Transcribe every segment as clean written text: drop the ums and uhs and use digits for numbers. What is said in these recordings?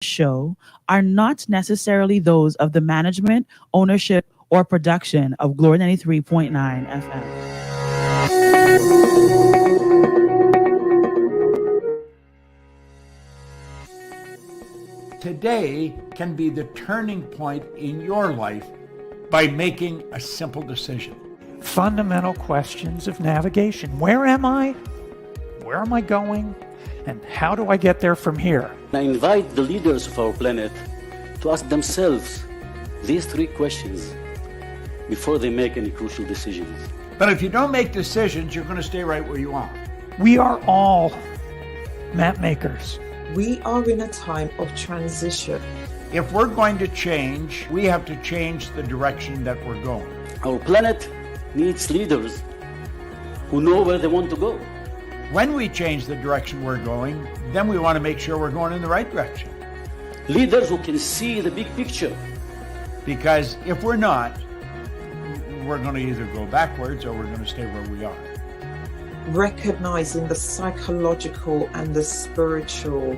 show are not necessarily those of the management, ownership, or production of Glory 93.9 FM. Today can be the turning point in your life by making a simple decision. Fundamental questions of navigation. Where am I? Where am I going? And how do I get there from here? I invite the leaders of our planet to ask themselves these three questions before they make any crucial decisions. But if you don't make decisions, you're going to stay right where you are. We are all map makers. We are in a time of transition. If we're going to change, we have to change the direction that we're going. Our planet needs leaders who know where they want to go. When we change the direction we're going, then we want to make sure we're going in the right direction. Leaders who can see the big picture. Because if we're not, we're going to either go backwards or we're going to stay where we are. Recognizing the psychological and the spiritual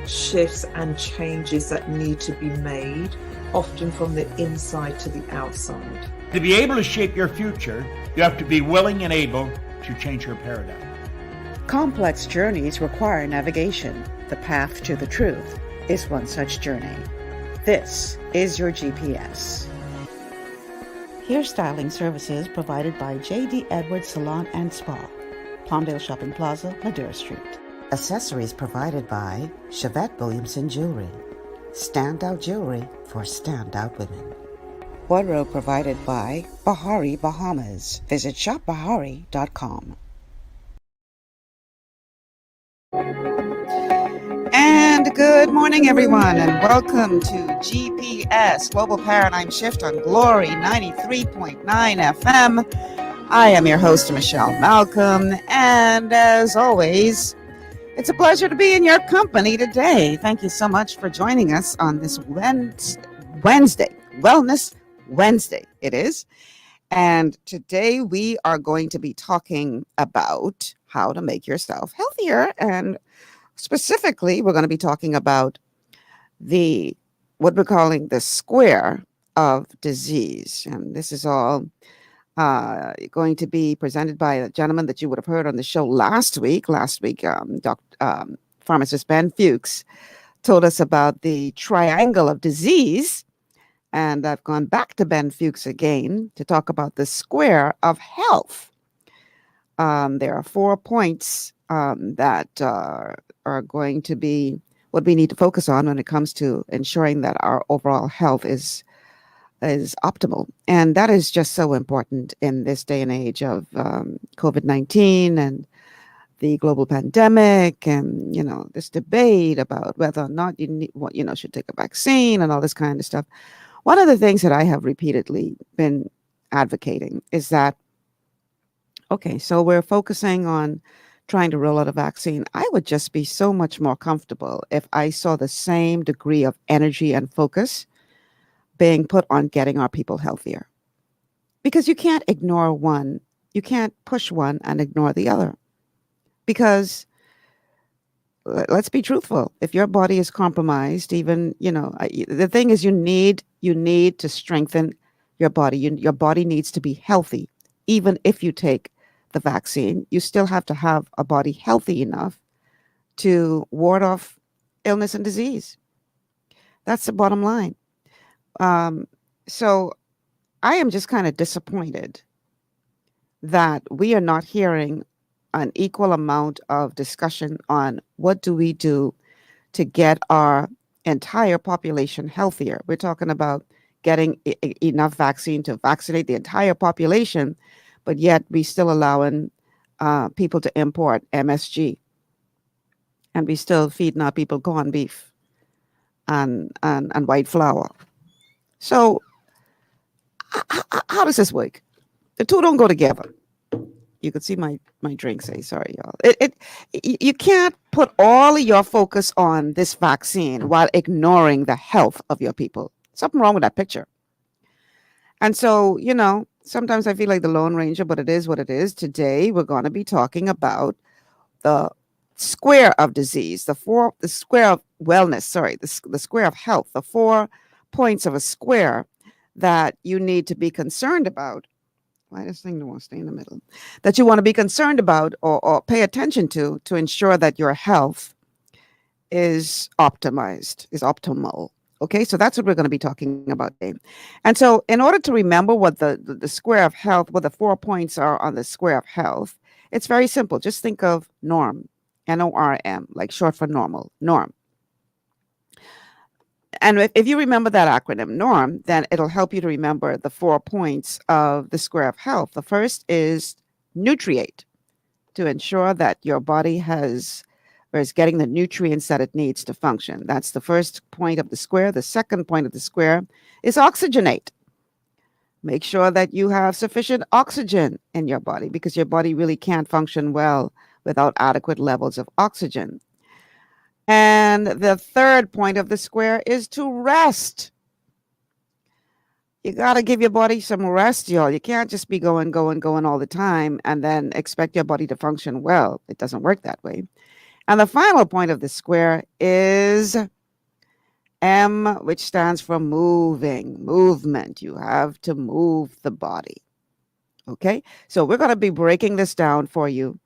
shifts and changes that need to be made, often from the inside to the outside. To be able to shape your future, you have to be willing and able to change your paradigm. Complex journeys require navigation. The path to the truth is one such journey. This is your GPS. Hairstyling services provided by J.D. Edwards Salon and Spa, Palmdale Shopping Plaza, Madera Street. Accessories provided by Chevette Williamson Jewelry. Standout jewelry for standout women. Wardrobe provided by Bahari Bahamas. Visit shopbahari.com. And good morning, everyone, and welcome to GPS Global Paradigm Shift on Glory 93.9 FM. I am your host, Michelle Malcolm, and as always, it's a pleasure to be in your company today. Thank you so much for joining us on this Wednesday, Wellness Wednesday it is. And today we are going to be talking about how to make yourself healthier. And specifically, we're going to be talking about what we're calling the square of disease. And this is all going to be presented by a gentleman that you would have heard on the show last week. Pharmacist Ben Fuchs told us about the triangle of disease. And I've gone back to Ben Fuchs again to talk about the square of health. There are 4 points that are going to be what we need to focus on when it comes to ensuring that our overall health is optimal. And that is just so important in this day and age of COVID-19 and the global pandemic and, this debate about whether or not should take a vaccine and all this kind of stuff. One of the things that I have repeatedly been advocating is that, okay, so we're focusing on trying to roll out a vaccine. I would just be so much more comfortable if I saw the same degree of energy and focus being put on getting our people healthier. Because you can't ignore one. You can't push one and ignore the other. Because let's be truthful. If your body is compromised, even, the thing is you need to strengthen your body. Your body needs to be healthy. Even if you take the vaccine, you still have to have a body healthy enough to ward off illness and disease. That's the bottom line. So I am just kind of disappointed that we are not hearing an equal amount of discussion on what do we do to get our entire population healthier. We're talking about getting enough vaccine to vaccinate the entire population, but yet we still allowing people to import MSG, and we still feeding our people corned beef and white flour. So how does this work? The two don't go together. You could see my drink say, sorry, y'all. You can't put all of your focus on this vaccine while ignoring the health of your people. Something wrong with that picture. And so, sometimes I feel like the Lone Ranger, but it is what it is. Today, we're going to be talking about the square of disease, the square of wellness, sorry, the square of health, the 4 points of a square that you need to be concerned about. Why does thing want to stay in the middle? That you want to be concerned about or pay attention to ensure that your health is optimized, is optimal. Okay, so that's what we're going to be talking about today. And so in order to remember what the square of health, what the 4 points are on the square of health, it's very simple. Just think of norm, NORM, like short for normal, norm. And if you remember that acronym, NORM, then it'll help you to remember the 4 points of the square of health. The first is nutriate, to ensure that your body is getting the nutrients that it needs to function. That's the first point of the square. The second point of the square is oxygenate. Make sure that you have sufficient oxygen in your body, because your body really can't function well without adequate levels of oxygen. And the third point of the square is to rest. You got to give your body some rest, y'all. You can't just be going all the time and then expect your body to function well. It doesn't work that way. And the final point of the square is M, which stands for movement. You have to move the body. Okay, so we're going to be breaking this down for you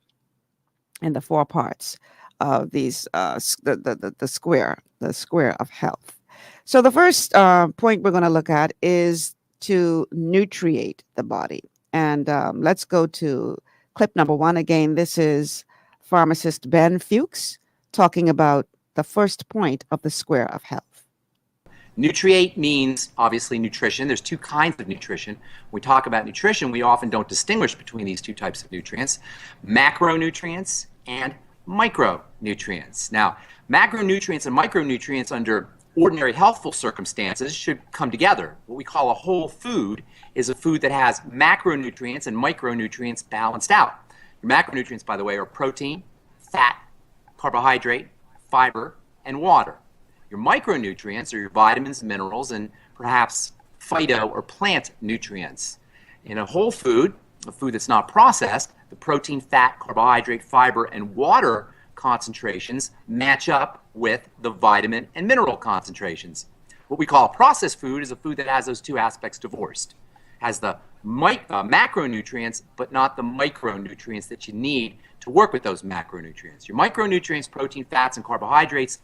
in the 4 parts of these the square of health. So the first point we're going to look at is to nutriate the body. And let's go to clip number 1 again. This is pharmacist Ben Fuchs talking about the first point of the square of health. Nutriate means, obviously, nutrition. There's 2 kinds of nutrition. When we talk about nutrition, we often don't distinguish between these 2 types of nutrients, macronutrients and micronutrients. Now, macronutrients and micronutrients under ordinary healthful circumstances should come together. What we call a whole food is a food that has macronutrients and micronutrients balanced out. Your macronutrients, by the way, are protein, fat, carbohydrate, fiber, and water. Your micronutrients are your vitamins, minerals, and perhaps phyto or plant nutrients. In a whole food, a food that's not processed, the protein, fat, carbohydrate, fiber, and water concentrations match up with the vitamin and mineral concentrations. What we call a processed food is a food that has those 2 aspects divorced. Has the macronutrients, but not the micronutrients that you need to work with those macronutrients. Your micronutrients, protein, fats, and carbohydrates,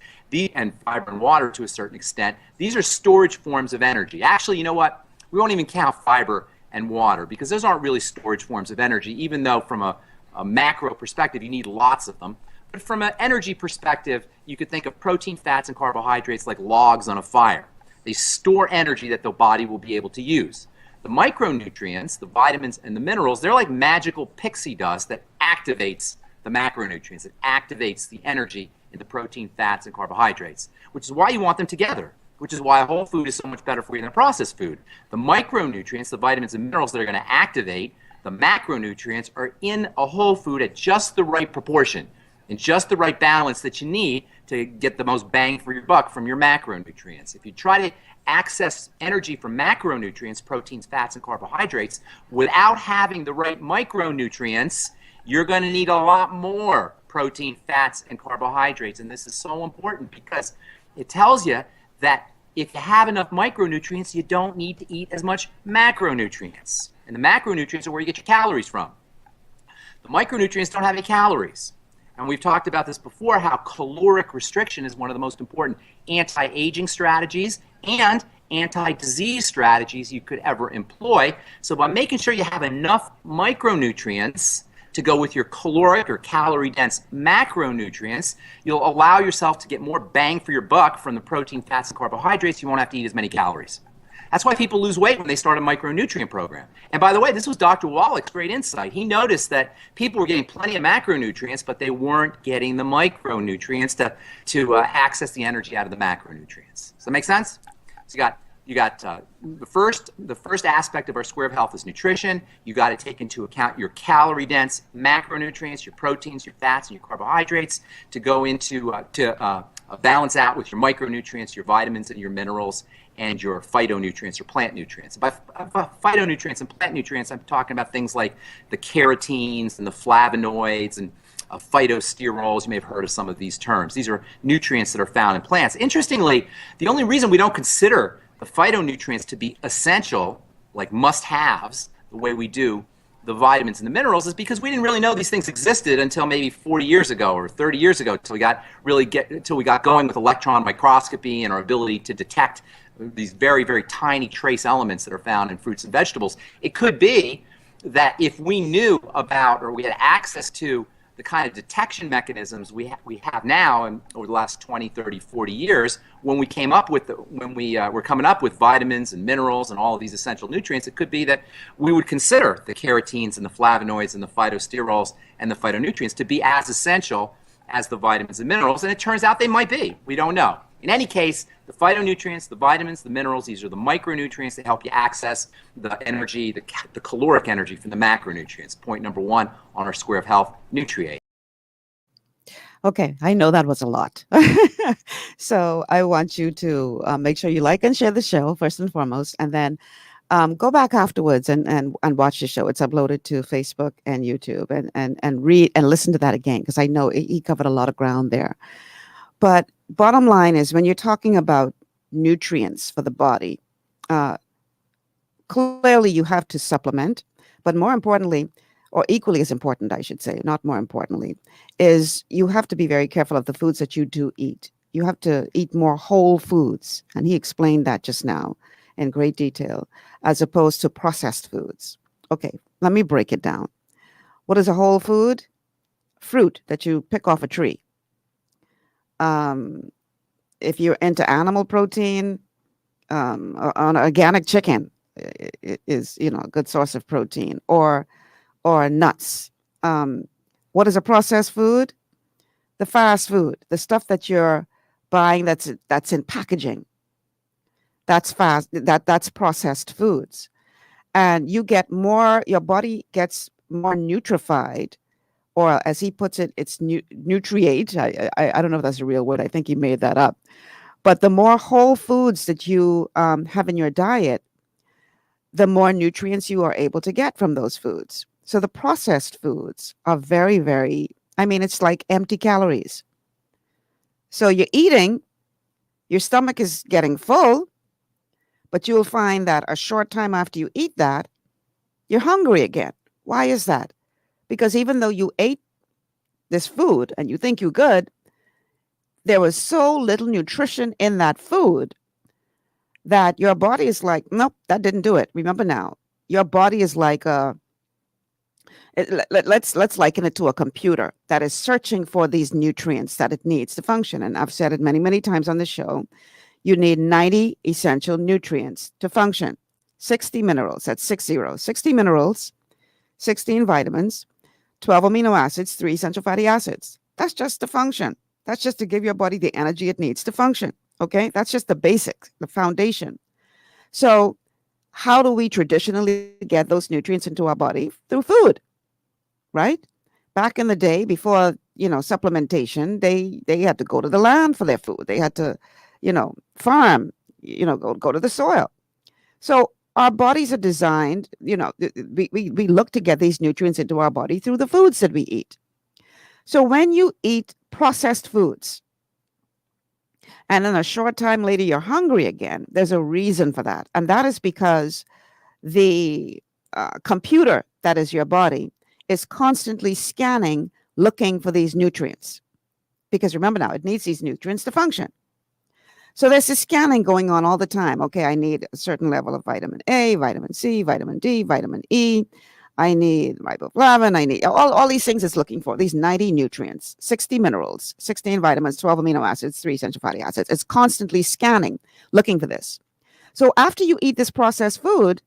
and fiber and water to a certain extent, these are storage forms of energy. Actually, you know what? We won't even count fiber and water, because those aren't really storage forms of energy, even though from a macro perspective you need lots of them. But from an energy perspective, you could think of protein, fats, and carbohydrates like logs on a fire. They store energy that the body will be able to use. The micronutrients, the vitamins and the minerals, they're like magical pixie dust that activates the macronutrients. It activates the energy in the protein, fats, and carbohydrates, which is why you want them together, which is why a whole food is so much better for you than a processed food. The micronutrients, the vitamins and minerals that are going to activate the macronutrients, are in a whole food at just the right proportion, in just the right balance that you need to get the most bang for your buck from your macronutrients. If you try to access energy from macronutrients, proteins, fats, and carbohydrates, without having the right micronutrients, you're going to need a lot more protein, fats, and carbohydrates. And this is so important because it tells you that if you have enough micronutrients, you don't need to eat as much macronutrients. And the macronutrients are where you get your calories from. The micronutrients don't have any calories. And we've talked about this before, how caloric restriction is one of the most important anti-aging strategies and anti-disease strategies you could ever employ. So by making sure you have enough micronutrients to go with your caloric or calorie-dense macronutrients, you'll allow yourself to get more bang for your buck from the protein, fats, and carbohydrates. You won't have to eat as many calories. That's why people lose weight when they start a micronutrient program. And by the way, this was Dr. Wallach's great insight. He noticed that people were getting plenty of macronutrients, but they weren't getting the micronutrients to access the energy out of the macronutrients. Does that make sense? So you got the first aspect of our square of health is nutrition. You got to take into account your calorie-dense macronutrients, your proteins, your fats, and your carbohydrates to go into balance out with your micronutrients, your vitamins, and your minerals, and your phytonutrients or plant nutrients. By phytonutrients and plant nutrients, I'm talking about things like the carotenes and the flavonoids phytosterols. You may have heard of some of these terms. These are nutrients that are found in plants. Interestingly, the only reason we don't consider the phytonutrients to be essential, like must-haves, the way we do the vitamins and the minerals, is because we didn't really know these things existed until maybe 40 years ago or 30 years ago, until we got going with electron microscopy and our ability to detect these very, very tiny trace elements that are found in fruits and vegetables. It could be that if we knew about, or we had access to, the kind of detection mechanisms we have now, and over the last 20, 30, 40 years, when we came up with were coming up with vitamins and minerals and all of these essential nutrients, it could be that we would consider the carotenes and the flavonoids and the phytosterols and the phytonutrients to be as essential as the vitamins and minerals, and it turns out they might be. We don't know. In any case, the phytonutrients, the vitamins, the minerals, these are the micronutrients that help you access the energy, the caloric energy from the macronutrients. Point number 1 on our square of health, nutriate. Okay, I know that was a lot. So I want you to make sure you like and share the show first and foremost, and then go back afterwards and watch the show. It's uploaded to Facebook and YouTube, and read and listen to that again, because I know he covered a lot of ground there. But bottom line is, when you're talking about nutrients for the body, clearly you have to supplement, but more importantly, or equally as important, I should say, not more importantly, is you have to be very careful of the foods that you do eat. You have to eat more whole foods, and he explained that just now in great detail, as opposed to processed foods. Okay, let me break it down. What is a whole food? Fruit that you pick off a tree. If you're into animal protein, on organic chicken is a good source of protein, or nuts. What is a processed food? The fast food, the stuff that you're buying that's in packaging. That's that's processed foods, and you get more. Your body gets more nutrified, or as he puts it, it's nutriate. I don't know if that's a real word. I think he made that up. But the more whole foods that you have in your diet, the more nutrients you are able to get from those foods. So the processed foods are very, very, it's like empty calories. So you're eating, your stomach is getting full, but you'll find that a short time after you eat that, you're hungry again. Why is that? Because even though you ate this food and you think you're good, there was so little nutrition in that food that your body is like, nope, that didn't do it. Remember now, your body is like let's liken it to a computer that is searching for these nutrients that it needs to function. And I've said it many, many times on the show. You need 90 essential nutrients to function. 60 minerals, that's 60 minerals, 16 vitamins, 12 amino acids, 3 essential fatty acids. That's just to function. That's just to give your body the energy it needs to function. Okay, that's just the basics, the foundation. So how do we traditionally get those nutrients into our body? Through food, right? Back in the day, before supplementation, they had to go to the land for their food. They had to farm, go to the soil. So our bodies are designed, we look to get these nutrients into our body through the foods that we eat. So when you eat processed foods, and then a short time later you're hungry again, there's a reason for that. And that is because the computer that is your body is constantly scanning, looking for these nutrients. Because remember now, it needs these nutrients to function. So there's this scanning going on all the time. Okay, I need a certain level of vitamin A, vitamin C, vitamin D, vitamin E. I need riboflavin. I need all these things it's looking for, these 90 nutrients, 60 minerals, 16 vitamins, 12 amino acids, 3 essential fatty acids. It's constantly scanning, looking for this. So after you eat this processed food,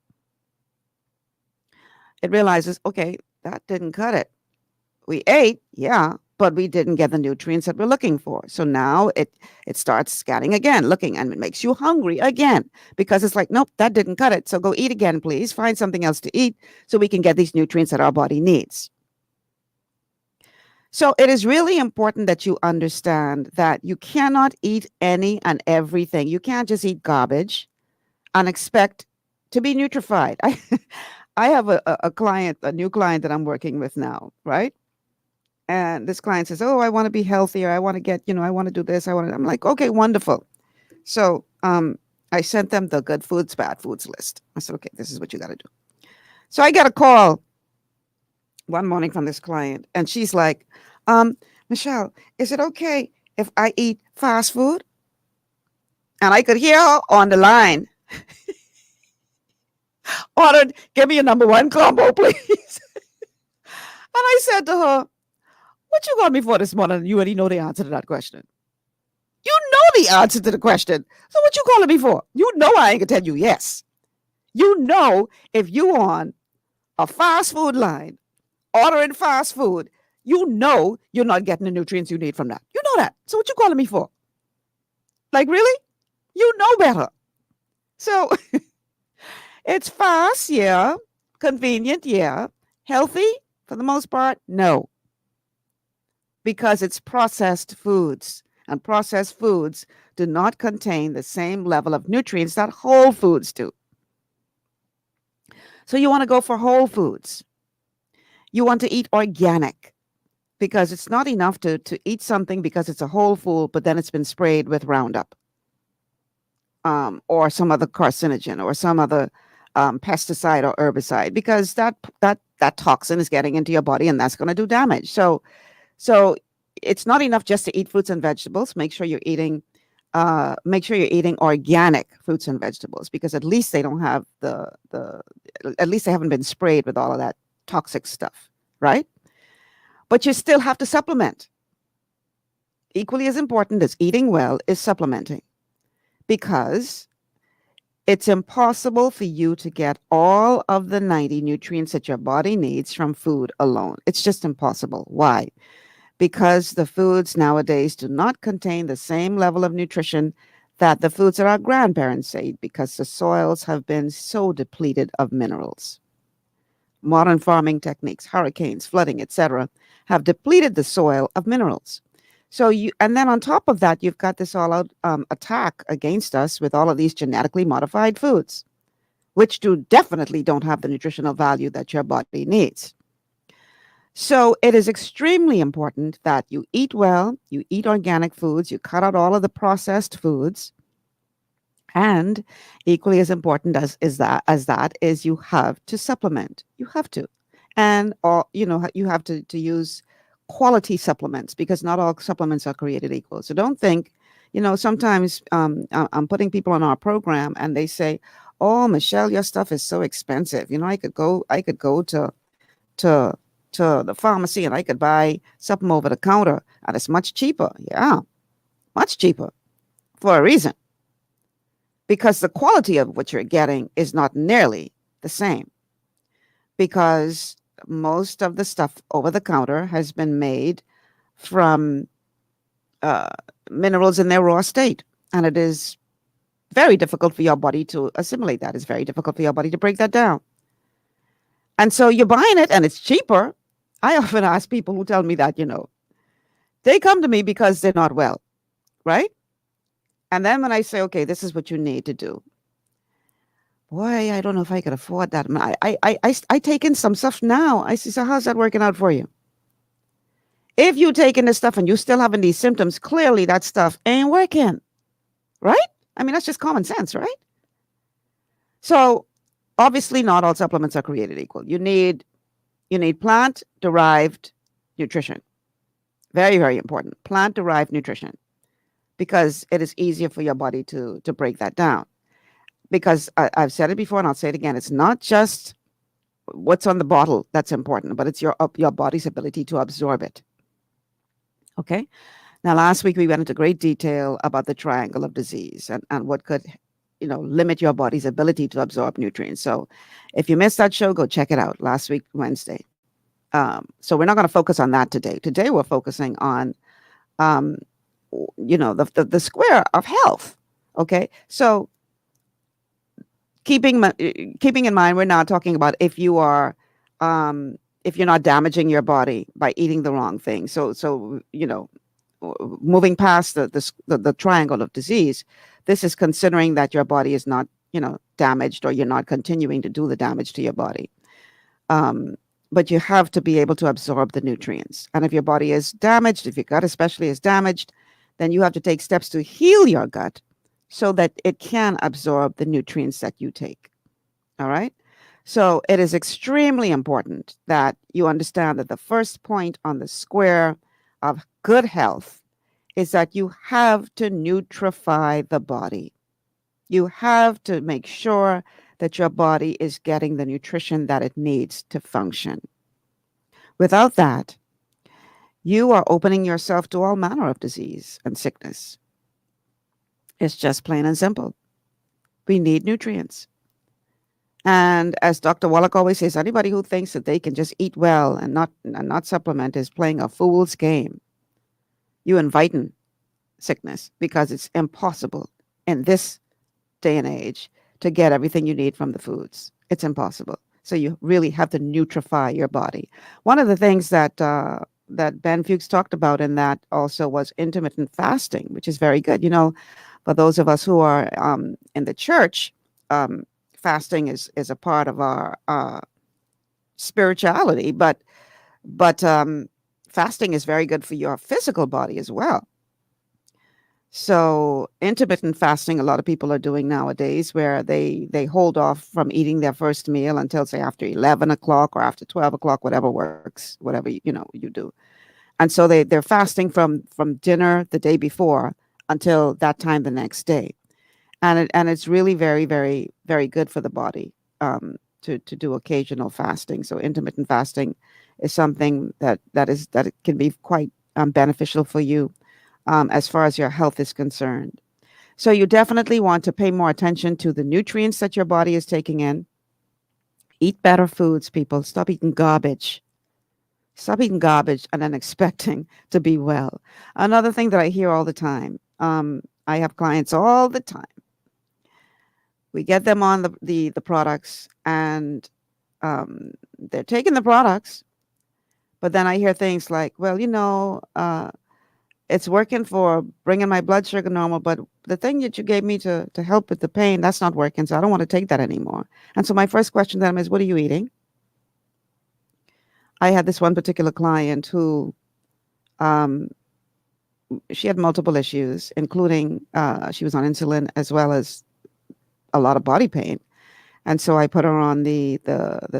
it realizes, okay, that didn't cut it. We ate, yeah, but we didn't get the nutrients that we're looking for. So now it starts scanning again, looking, and it makes you hungry again, because it's like, nope, that didn't cut it. So go eat again, please. Find something else to eat so we can get these nutrients that our body needs. So it is really important that you understand that you cannot eat any and everything. You can't just eat garbage and expect to be nutrified. I have a client, a new client that I'm working with now, right? And this client says, "Oh, I want to be healthier. I want to get, I want to do this. I'm like, okay, wonderful." So I sent them the good foods, bad foods list. I said, okay, this is what you got to do. So I got a call one morning from this client, and she's like, "Michelle, is it okay if I eat fast food?" And I could hear her on the line. Ordered, "Give me your number one combo, please." And I said to her, "What you got me for this morning? You already know the answer to that question. You know the answer to the question. So what you calling me for? You know I ain't gonna tell you yes. You know if you on a fast food line ordering fast food, you know you're not getting the nutrients you need from that. You know that. So what you calling me for? Like, really? You know better." So it's fast, yeah. Convenient, yeah. Healthy, for the most part, no. Because it's processed foods. And processed foods do not contain the same level of nutrients that whole foods do. So you want to go for whole foods. You want to eat organic, because it's not enough to eat something because it's a whole food, but then it's been sprayed with Roundup, or some other carcinogen, or some other pesticide or herbicide, because that toxin is getting into your body, and that's going to do damage. So it's not enough just to eat fruits and vegetables. Make sure you're eating organic fruits and vegetables, because at least they don't have at least they haven't been sprayed with all of that toxic stuff, right? But you still have to supplement. Equally as important as eating well is supplementing, because it's impossible for you to get all of the 90 nutrients that your body needs from food alone. It's just impossible. Why? Because the foods nowadays do not contain the same level of nutrition that the foods that our grandparents ate, because the soils have been so depleted of minerals. Modern farming techniques, hurricanes, flooding, etc., have depleted the soil of minerals. And then on top of that, you've got this all-out attack against us with all of these genetically modified foods, which definitely don't have the nutritional value that your body needs. So it is extremely important that you eat well, you eat organic foods, you cut out all of the processed foods, and equally as important as that is you have to supplement. You have to, and you have to use quality supplements, because not all supplements are created equal. So don't think, sometimes I'm putting people on our program and they say, "Oh, Michelle, your stuff is so expensive. I could go to the pharmacy and I could buy something over the counter and it's much cheaper." Yeah, much cheaper, for a reason. Because the quality of what you're getting is not nearly the same. Because most of the stuff over the counter has been made from minerals in their raw state. And it is very difficult for your body to assimilate that. It's very difficult for your body to break that down. And so you're buying it and it's cheaper. I often ask people who tell me that, they come to me because they're not well, right? And then when I say, "Okay, this is what you need to do," boy, I don't know if I could afford that. I take in some stuff now. I say, "So how's that working out for you?" If you take in this stuff and you still having these symptoms, clearly that stuff ain't working, right? I mean, that's just common sense, right? So obviously not all supplements are created equal. You need plant-derived nutrition. Very, very important. Plant-derived nutrition, because it is easier for your body to break that down. Because I've said it before and I'll say it again, it's not just what's on the bottle that's important, but it's your body's ability to absorb it. Okay? Now, last week we went into great detail about the triangle of disease and what could limit your body's ability to absorb nutrients. So if you missed that show, go check it out last week, Wednesday. So we're not going to focus on that today. Today we're focusing on, the square of health. Okay. So keeping in mind, we're now talking about if you're not damaging your body by eating the wrong thing. So moving past the triangle of disease, this is considering that your body is not, damaged, or you're not continuing to do the damage to your body. but you have to be able to absorb the nutrients. And if your body is damaged, if your gut especially is damaged, then you have to take steps to heal your gut so that it can absorb the nutrients that you take. All right? So it is extremely important that you understand that the first point on the square of good health is that you have to nutrify the body. You have to make sure that your body is getting the nutrition that it needs to function. Without that, you are opening yourself to all manner of disease and sickness. It's just plain and simple. We need nutrients. And as Dr. Wallach always says, anybody who thinks that they can just eat well and not supplement is playing a fool's game. You inviting sickness, because it's impossible in this day and age to get everything you need from the foods. It's impossible. So you really have to nutrify your body. One of the things that Ben Fuchs talked about in that also was intermittent fasting, which is very good. You know, for those of us who are in the church, fasting is a part of our spirituality, but fasting is very good for your physical body as well. So intermittent fasting, a lot of people are doing nowadays, where they hold off from eating their first meal until, say, after 11 o'clock or after 12 o'clock, whatever works, whatever you do. And so they're fasting from dinner the day before until that time the next day. And it's really very, very, very good for the body to do occasional fasting. So intermittent fasting is something that can be quite beneficial for you as far as your health is concerned. So you definitely want to pay more attention to the nutrients that your body is taking in. Eat better foods, people. Stop eating garbage. Stop eating garbage and then expecting to be well. Another thing that I hear all the time, I have clients all the time. We get them on the products, and they're taking the products, but then I hear things like, well, it's working for bringing my blood sugar normal, but the thing that you gave me to help with the pain, that's not working, so I don't want to take that anymore. And so my first question to them is, what are you eating? I had this one particular client who, she had multiple issues, including she was on insulin as well as a lot of body pain. And so I put her on the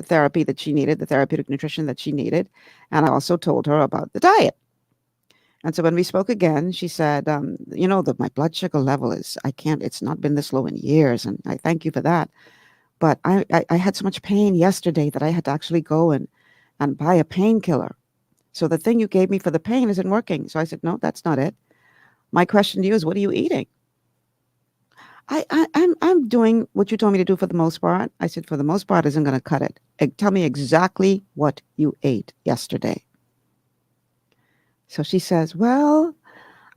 therapy that she needed, the therapeutic nutrition that she needed. And I also told her about the diet. And so when we spoke again, she said, my blood sugar level it's not been this low in years. And I thank you for that. But I had so much pain yesterday that I had to actually go and buy a painkiller. So the thing you gave me for the pain isn't working. So I said, no, that's not it. My question to you is, what are you eating? I'm doing what you told me to do for the most part. I said, for the most part, isn't going to cut it. Tell me exactly what you ate yesterday. So she says, well,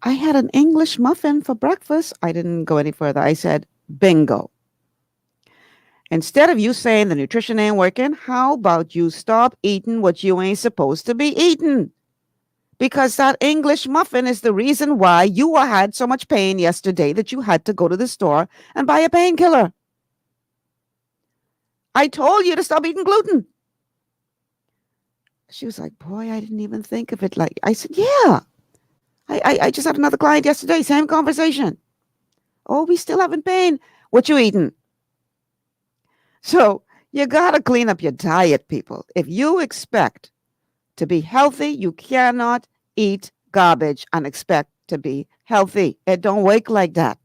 I had an English muffin for breakfast. I didn't go any further. I said, bingo. Instead of you saying the nutrition ain't working, how about you stop eating what you ain't supposed to be eating? Because that English muffin is the reason why you had so much pain yesterday that you had to go to the store and buy a painkiller. I told you to stop eating gluten. She was like, boy, I didn't even think of it like. I said, yeah. I just had another client yesterday, same conversation. Oh, we still having pain. What you eating? So you got to clean up your diet, people. If you expect to be healthy, you cannot eat garbage and expect to be healthy. It don't work like that.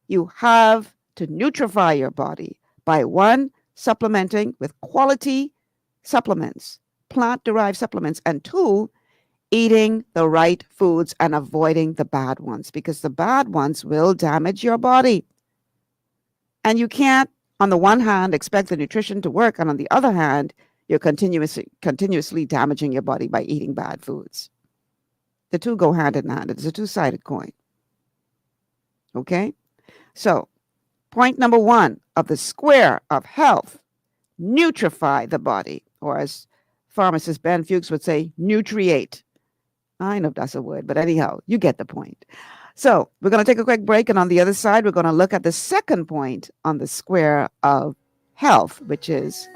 You have to nutrify your body by, one, supplementing with quality supplements, plant-derived supplements, and two, eating the right foods and avoiding the bad ones, because the bad ones will damage your body. And you can't, on the one hand, expect the nutrition to work, and on the other hand, you're continuously damaging your body by eating bad foods. The two go hand in hand. It's a two-sided coin. Okay? So, point number one of the square of health, nutrify the body, or as pharmacist Ben Fuchs would say, nutriate. I know if that's a word, but anyhow, you get the point. So we're going to take a quick break, and on the other side, we're going to look at the second point on the square of health, which is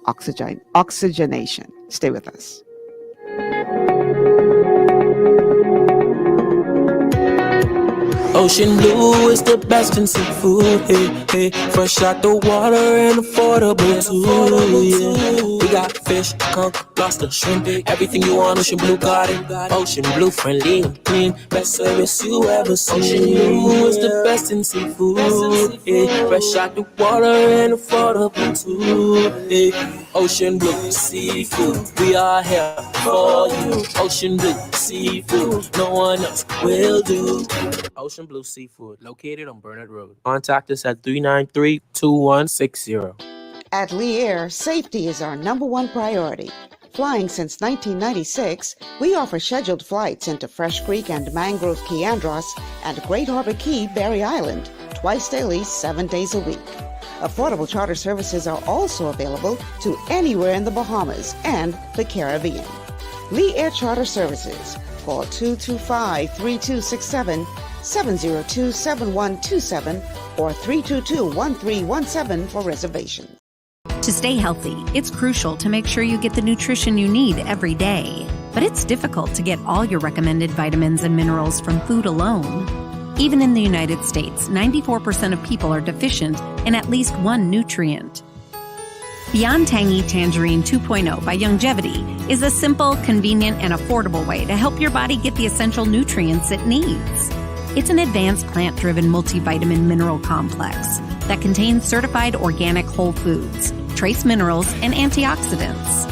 oxygenation. Stay with us. Ocean blue is the best in seafood, hey, hey. Fresh out the water and affordable too, yeah. We got fish, conch, lobster, shrimp, everything you want, Ocean Blue got it. Ocean Blue, friendly and clean, best service you ever seen. Ocean Blue is the best in seafood, yeah. Fresh out the water and affordable too, yeah. Ocean Blue Seafood, we are here for you. Ocean Blue Seafood, no one else will do. Ocean Blue Seafood, located on Burnett Road. Contact us at 393-2160. At Lee Air, safety is our #1 priority. Flying since 1996, we offer scheduled flights into Fresh Creek and Mangrove Key Andros and Great Harbor Key, Berry Island, twice daily, 7 days a week. Affordable charter services are also available to anywhere in the Bahamas and the Caribbean. Lee Air Charter Services. Call 225-3267, 702-7127, or 322-1317 for reservations. To stay healthy, it's crucial to make sure you get the nutrition you need every day. But it's difficult to get all your recommended vitamins and minerals from food alone. Even in the United States, 94% of people are deficient in at least one nutrient. Beyond Tangy Tangerine 2.0 by Youngevity is a simple, convenient, and affordable way to help your body get the essential nutrients it needs. It's an advanced plant-driven multivitamin mineral complex that contains certified organic whole foods, trace minerals, and antioxidants.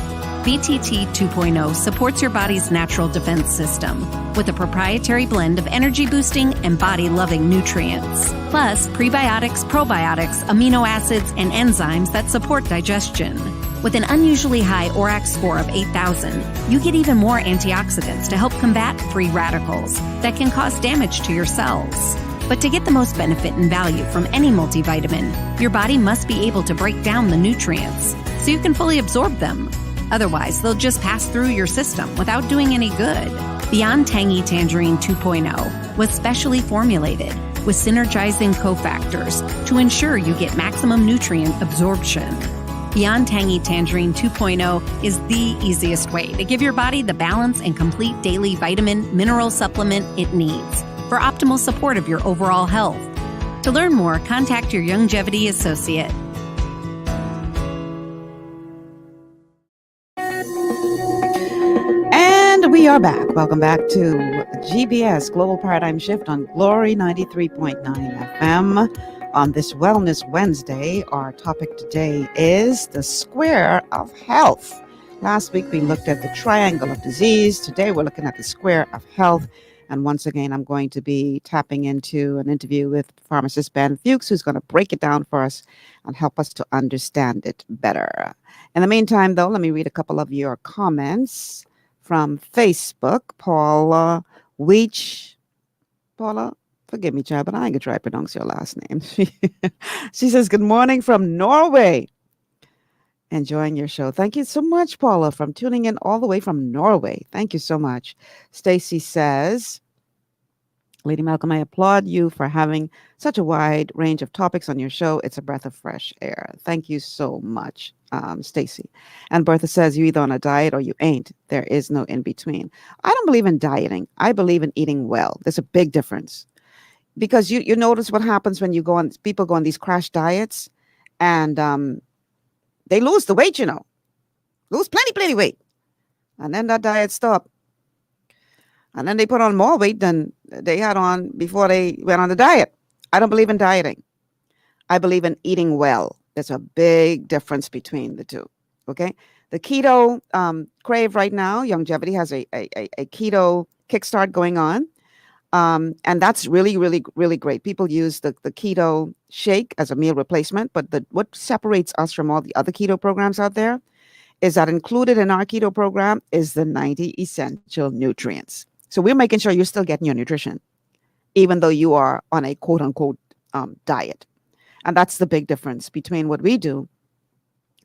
BTT 2.0 supports your body's natural defense system with a proprietary blend of energy-boosting and body-loving nutrients, plus prebiotics, probiotics, amino acids, and enzymes that support digestion. With an unusually high ORAC score of 8,000, you get even more antioxidants to help combat free radicals that can cause damage to your cells. But to get the most benefit and value from any multivitamin, your body must be able to break down the nutrients so you can fully absorb them. Otherwise, they'll just pass through your system without doing any good. Beyond Tangy Tangerine 2.0 was specially formulated with synergizing cofactors to ensure you get maximum nutrient absorption. Beyond Tangy Tangerine 2.0 is the easiest way to give your body the balance and complete daily vitamin mineral supplement it needs for optimal support of your overall health. To learn more, contact your Youngevity associate. And we are back. Welcome back to GBS Global Paradigm Shift on Glory 93.9 FM. On this Wellness Wednesday, our topic today is the square of health. Last week, we looked at the triangle of disease. Today, we're looking at the square of health. And once again, I'm going to be tapping into an interview with pharmacist Ben Fuchs, who's going to break it down for us and help us to understand it better. In the meantime, though, let me read a couple of your comments from Facebook. Paula Weech. Paula, forgive me, child, but I ain't going to try to pronounce your last name. She says, good morning from Norway. Enjoying your show. Thank you so much, Paula, from tuning in all the way from Norway. Thank you so much. Stacy says, Lady Malcolm, I applaud you for having such a wide range of topics on your show. It's a breath of fresh air. Thank you so much, Stacy. And Bertha says, you either on a diet or you ain't. There is no in between. I don't believe in dieting. I believe in eating well. There's a big difference. Because you notice what happens when people go on these crash diets and they lose the weight, lose plenty weight. And then that diet stopped. And then they put on more weight than they had on before they went on the diet. I don't believe in dieting. I believe in eating well. There's a big difference between the two. Okay. The keto crave right now, Youngevity has a keto kickstart going on. And that's really, really, really great. People use the keto shake as a meal replacement, but what separates us from all the other keto programs out there is that included in our keto program is the 90 essential nutrients. So we're making sure you're still getting your nutrition, even though you are on a quote unquote diet. And that's the big difference between what we do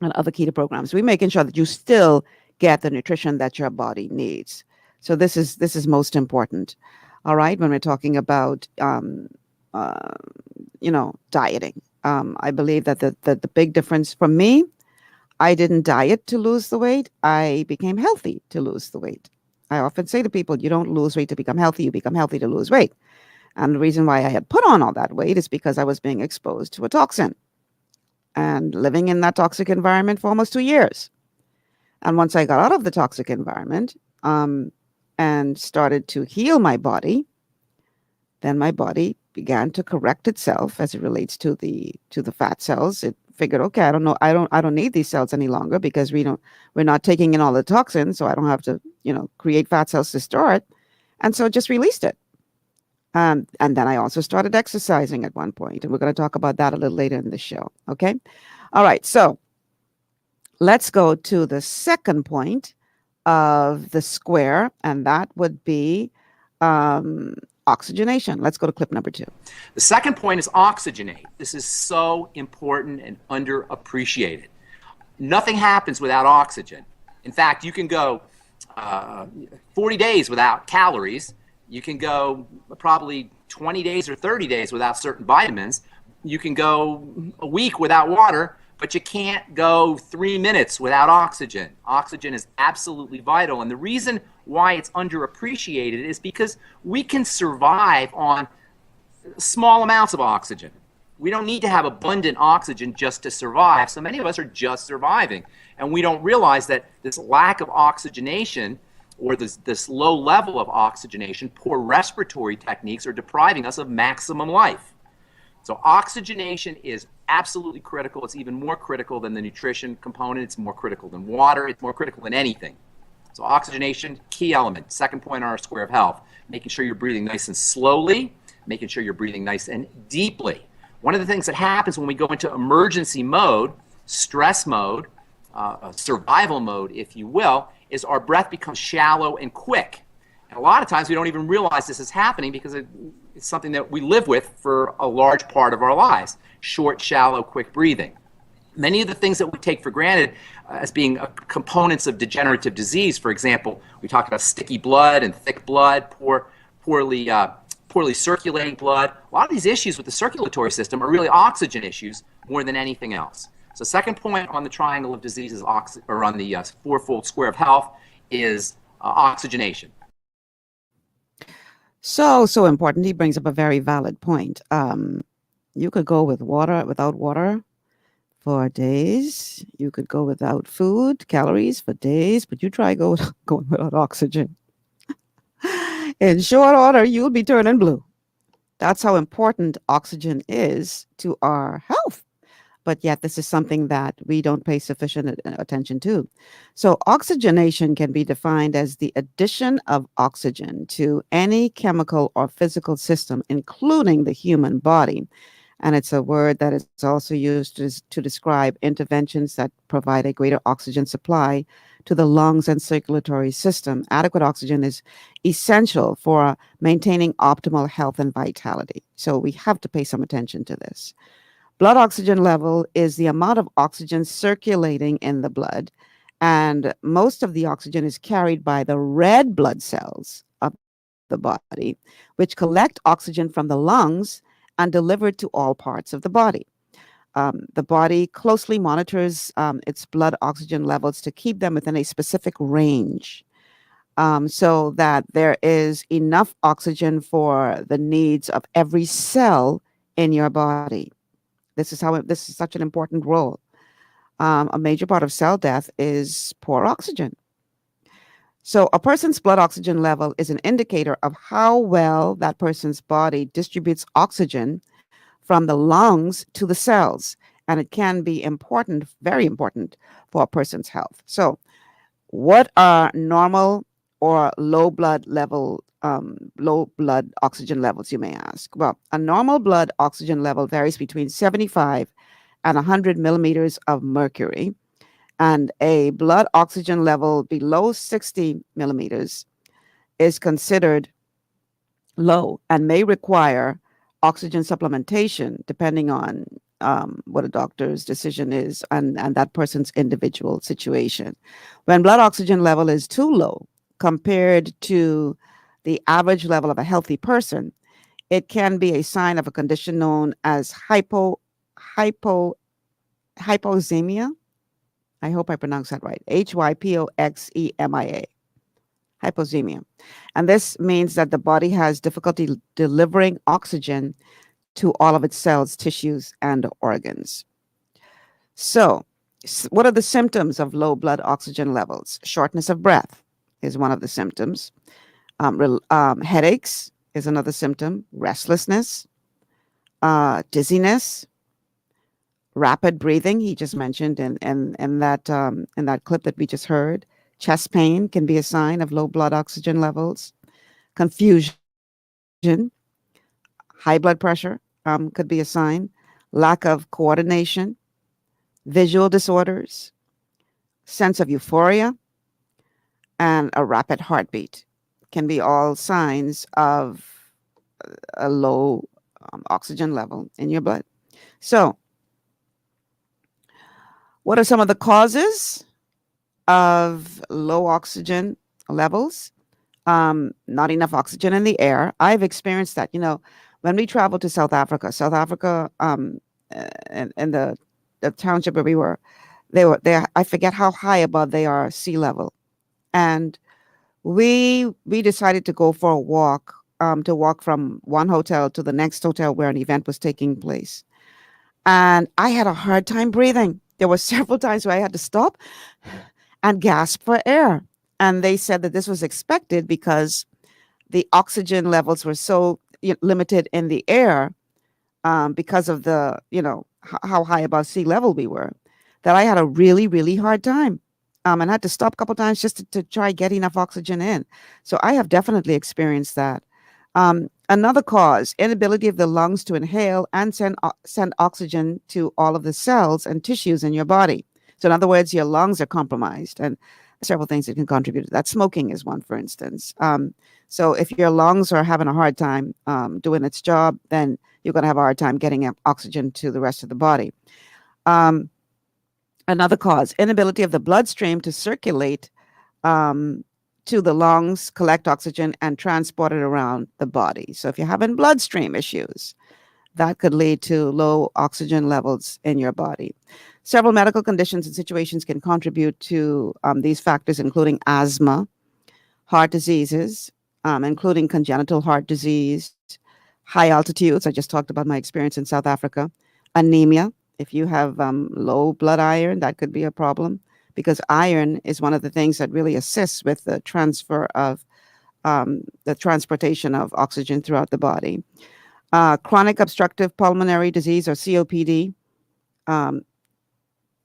and other keto programs. We're making sure that you still get the nutrition that your body needs. So this is most important. All right, when we're talking about, dieting, I believe that the big difference for me, I didn't diet to lose the weight. I became healthy to lose the weight. I often say to people, you don't lose weight to become healthy, you become healthy to lose weight. And the reason why I had put on all that weight is because I was being exposed to a toxin and living in that toxic environment for almost 2 years. And once I got out of the toxic environment and started to heal my body, then my body began to correct itself as it relates to the fat cells. It figured, okay, I don't need these cells any longer because we're not taking in all the toxins, so I don't have to, create fat cells to store it. And so it just released it. And then I also started exercising at one point, and we're going to talk about that a little later in the show. Okay. All right. So let's go to the second point of the square, and that would be oxygenation. Let's go to clip number 2. The second point is oxygenate. This is so important and underappreciated. Nothing happens without oxygen. In fact, you can go 40 days without calories. You can go probably 20 days or 30 days without certain vitamins. You can go a week without water, but you can't go 3 minutes without oxygen. Oxygen is absolutely vital. And the reason why it's underappreciated is because we can survive on small amounts of oxygen. We don't need to have abundant oxygen just to survive. So many of us are just surviving. And we don't realize that this lack of oxygenation, or this low level of oxygenation, poor respiratory techniques, are depriving us of maximum life. So oxygenation is absolutely critical. It's even more critical than the nutrition component. It's more critical than water. It's more critical than anything. So oxygenation, key element. Second point on our square of health, making sure you're breathing nice and slowly, making sure you're breathing nice and deeply. One of the things that happens when we go into emergency mode, stress mode, survival mode, if you will, is our breath becomes shallow and quick. And a lot of times we don't even realize this is happening because it's something that we live with for a large part of our lives. Short, shallow, quick breathing. Many of the things that we take for granted as being components of degenerative disease, for example, we talked about sticky blood and thick blood, poorly circulating blood. A lot of these issues with the circulatory system are really oxygen issues more than anything else. So second point on the triangle of diseases, or on the fourfold square of health, is oxygenation. So important. He brings up a very valid point. You could go without water for days. You could go without food, calories for days, but you try going without oxygen. In short order, you'll be turning blue. That's how important oxygen is to our health. But yet this is something that we don't pay sufficient attention to. So oxygenation can be defined as the addition of oxygen to any chemical or physical system, including the human body. And it's a word that is also used to describe interventions that provide a greater oxygen supply to the lungs and circulatory system. Adequate oxygen is essential for maintaining optimal health and vitality. So we have to pay some attention to this. Blood oxygen level is the amount of oxygen circulating in the blood, and most of the oxygen is carried by the red blood cells of the body, which collect oxygen from the lungs and deliver it to all parts of the body. The body closely monitors its blood oxygen levels to keep them within a specific range, so that there is enough oxygen for the needs of every cell in your body. This is such an important role. A major part of cell death is poor oxygen. So a person's blood oxygen level is an indicator of how well that person's body distributes oxygen from the lungs to the cells. And it can be important, very important, for a person's health. So what are normal or low blood oxygen levels, you may ask? Well, a normal blood oxygen level varies between 75 and 100 millimeters of mercury, and a blood oxygen level below 60 millimeters is considered low and may require oxygen supplementation depending on what a doctor's decision is and that person's individual situation. When blood oxygen level is too low compared to the average level of a healthy person, it can be a sign of a condition known as hypoxemia. I hope I pronounced that right. Hypoxemia. Hypoxemia. And this means that the body has difficulty delivering oxygen to all of its cells, tissues, and organs. So, what are the symptoms of low blood oxygen levels? Shortness of breath is one of the symptoms. Headaches is another symptom. Restlessness, dizziness, rapid breathing. He just mentioned in that clip that we just heard. Chest pain can be a sign of low blood oxygen levels. Confusion, high blood pressure could be a sign. Lack of coordination, visual disorders, sense of euphoria, and a rapid heartbeat can be all signs of a low oxygen level in your blood. So, what are some of the causes of low oxygen levels? Not enough oxygen in the air. I've experienced that. When we traveled to South Africa, and the township where we were, I forget how high above they are sea level, and we decided to go for a walk, to walk from one hotel to the next hotel where an event was taking place, and I had a hard time breathing. There were several times where I had to stop and gasp for air. And they said that this was expected because the oxygen levels were so limited in the air, because of the, how high above sea level we were, that I had a really, really hard time. And I had to stop a couple times just to try get enough oxygen in. So I have definitely experienced that. Another cause, inability of the lungs to inhale and send oxygen to all of the cells and tissues in your body. So in other words, your lungs are compromised, and several things that can contribute to that. Smoking is one, for instance. So if your lungs are having a hard time doing its job, then you're going to have a hard time getting oxygen to the rest of the body. Another cause, inability of the bloodstream to circulate to the lungs, collect oxygen, and transport it around the body. So if you're having bloodstream issues, that could lead to low oxygen levels in your body. Several medical conditions and situations can contribute to these factors, including asthma, heart diseases, including congenital heart disease, high altitudes. I just talked about my experience in South Africa. Anemia. If you have low blood iron, that could be a problem, because iron is one of the things that really assists with the transfer of the transportation of oxygen throughout the body. Chronic obstructive pulmonary disease, or COPD,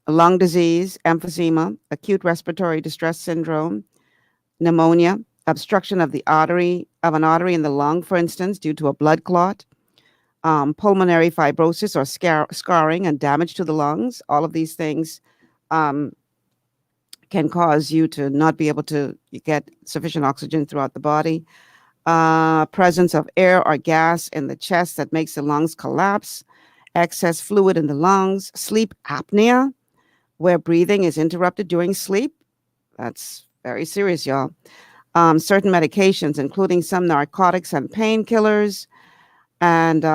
lung disease, emphysema, acute respiratory distress syndrome, pneumonia, obstruction of an artery in the lung, for instance, due to a blood clot, pulmonary fibrosis or scarring and damage to the lungs. All of these things can cause you to not be able to get sufficient oxygen throughout the body. Presence of air or gas in the chest that makes the lungs collapse, excess fluid in the lungs, sleep apnea, where breathing is interrupted during sleep. That's very serious, y'all. Certain medications, including some narcotics and painkillers, and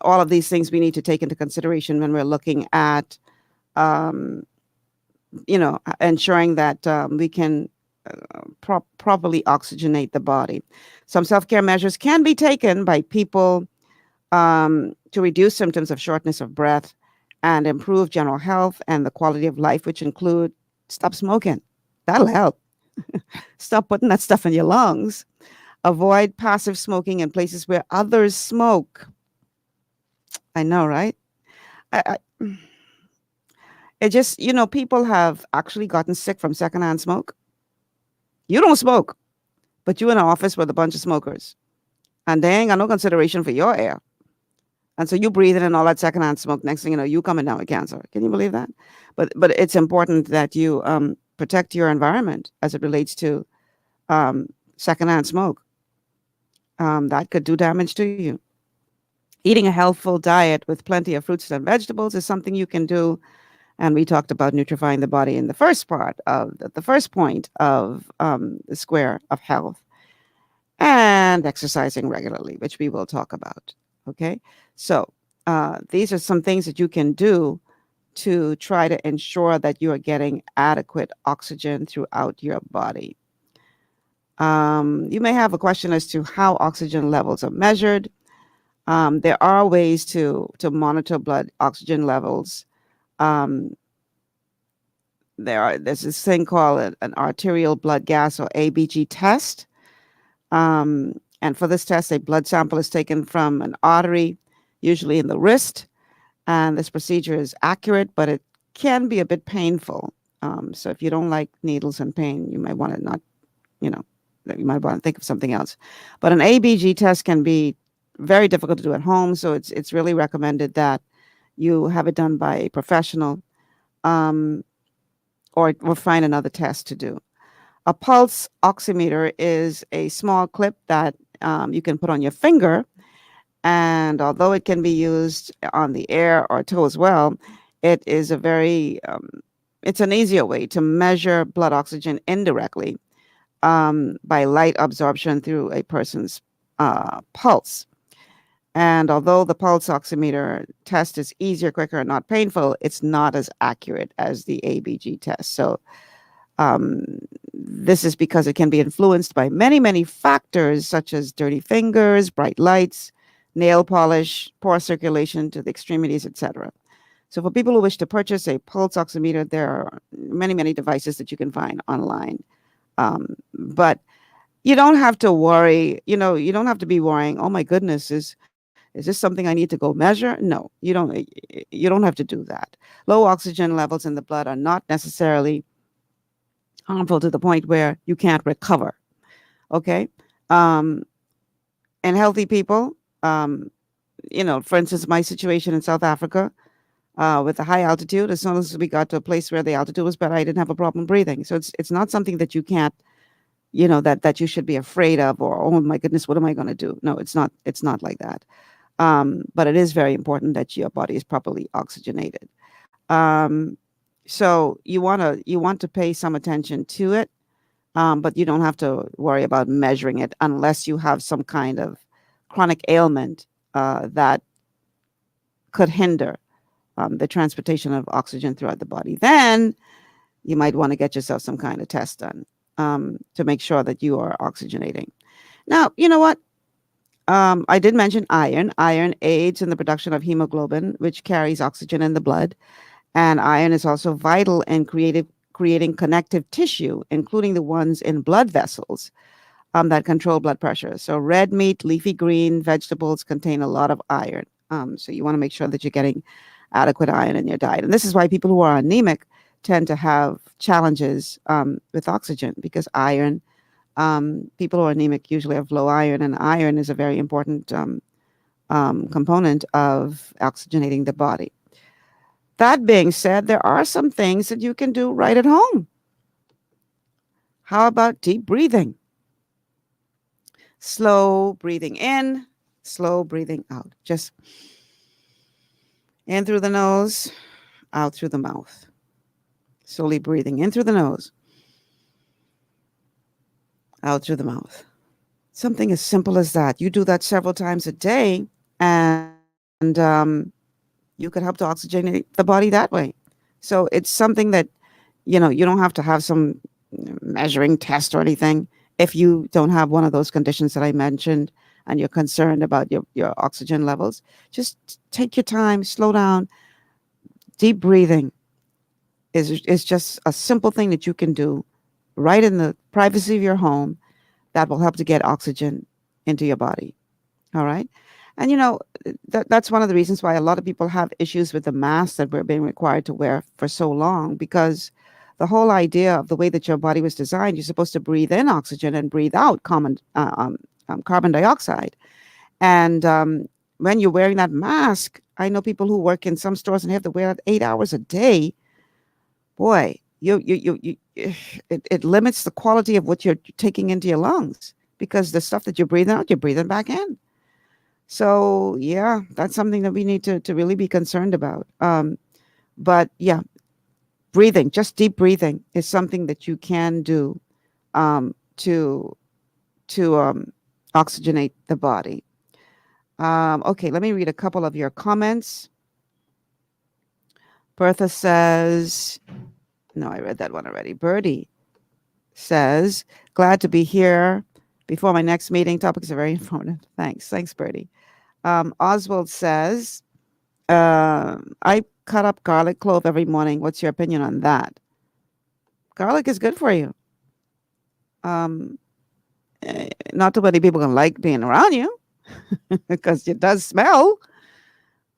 all of these things we need to take into consideration when we're looking at, ensuring that we can properly oxygenate the body. Some self-care measures can be taken by people to reduce symptoms of shortness of breath and improve general health and the quality of life, which include stop smoking. That'll help. Stop putting that stuff in your lungs. Avoid passive smoking in places where others smoke. I know, right? It just, people have actually gotten sick from secondhand smoke. You don't smoke, but you're in an office with a bunch of smokers, and they ain't got no consideration for your air. And so you breathing in all that secondhand smoke. Next thing you know, you coming down with cancer. Can you believe that? But it's important that you protect your environment as it relates to secondhand smoke. That could do damage to you. Eating a healthful diet with plenty of fruits and vegetables is something you can do. And we talked about nutrifying the body in the first part of the first point of the square of health, and exercising regularly, which we will talk about. Okay, so these are some things that you can do to try to ensure that you are getting adequate oxygen throughout your body. You may have a question as to how oxygen levels are measured. There are ways to monitor blood oxygen levels. There's this thing called an arterial blood gas, or ABG test. And for this test, a blood sample is taken from an artery, usually in the wrist. And this procedure is accurate, but it can be a bit painful. So if you don't like needles and pain, you might want to not, you might want to think of something else. But an ABG test can be very difficult to do at home. So it's really recommended that you have it done by a professional, or find another test to do. A pulse oximeter is a small clip that you can put on your finger. And although it can be used on the ear or toe as well, it is it's an easier way to measure blood oxygen indirectly by light absorption through a person's pulse. And although the pulse oximeter test is easier, quicker, and not painful, it's not as accurate as the ABG test. So this is because it can be influenced by many, many factors, such as dirty fingers, bright lights, nail polish, poor circulation to the extremities, etc. So for people who wish to purchase a pulse oximeter, there are many, many devices that you can find online. But you don't have to worry, you don't have to be worrying, oh my goodness, is this something I need to go measure? No, you don't have to do that. Low oxygen levels in the blood are not necessarily harmful to the point where you can't recover. Okay? And healthy people, for instance, my situation in South Africa, with the high altitude, as soon as we got to a place where the altitude was better, I didn't have a problem breathing. So it's not something that you can't, that you should be afraid of, or, oh my goodness, what am I going to do? No, it's not like that. But it is very important that your body is properly oxygenated. So you want to pay some attention to it, but you don't have to worry about measuring it unless you have some kind of chronic ailment that could hinder the transportation of oxygen throughout the body. Then you might want to get yourself some kind of test done to make sure that you are oxygenating. Now, you know what? I did mention iron. Iron aids in the production of hemoglobin, which carries oxygen in the blood. And iron is also vital in creating connective tissue, including the ones in blood vessels that control blood pressure. So red meat, leafy green vegetables contain a lot of iron. So you want to make sure that you're getting adequate iron in your diet. And this is why people who are anemic tend to have challenges with oxygen, because iron, people who are anemic usually have low iron, and iron is a very important component of oxygenating the body. That being said, there are some things that you can do right at home. How about deep breathing? Slow breathing in, slow breathing out. Just in through the nose, out through the mouth. Slowly breathing in through the nose, out through the mouth. Something as simple as that. You do that several times a day, and you could help to oxygenate the body that way. So it's something that, you don't have to have some measuring test or anything. If you don't have one of those conditions that I mentioned and you're concerned about your oxygen levels, just take your time, slow down. Deep breathing is just a simple thing that you can do right in the privacy of your home that will help to get oxygen into your body. All right. And, that's one of the reasons why a lot of people have issues with the masks that we're being required to wear for so long, because the whole idea of the way that your body was designed, you're supposed to breathe in oxygen and breathe out carbon dioxide. And when you're wearing that mask, I know people who work in some stores and have to wear it 8 hours a day. Boy, it limits the quality of what you're taking into your lungs, because the stuff that you're breathing out, you're breathing back in. So, yeah, that's something that we need to really be concerned about. But, yeah, breathing, just deep breathing is something that you can do to oxygenate the body. Okay, let me read a couple of your comments. Bertha says, no, I read that one already. Birdie says, glad to be here before my next meeting. Topics are very informative. Thanks. Thanks, Birdie. Oswald says, I cut up garlic clove every morning. What's your opinion on that? Garlic is good for you. Not too many people can like being around you because it does smell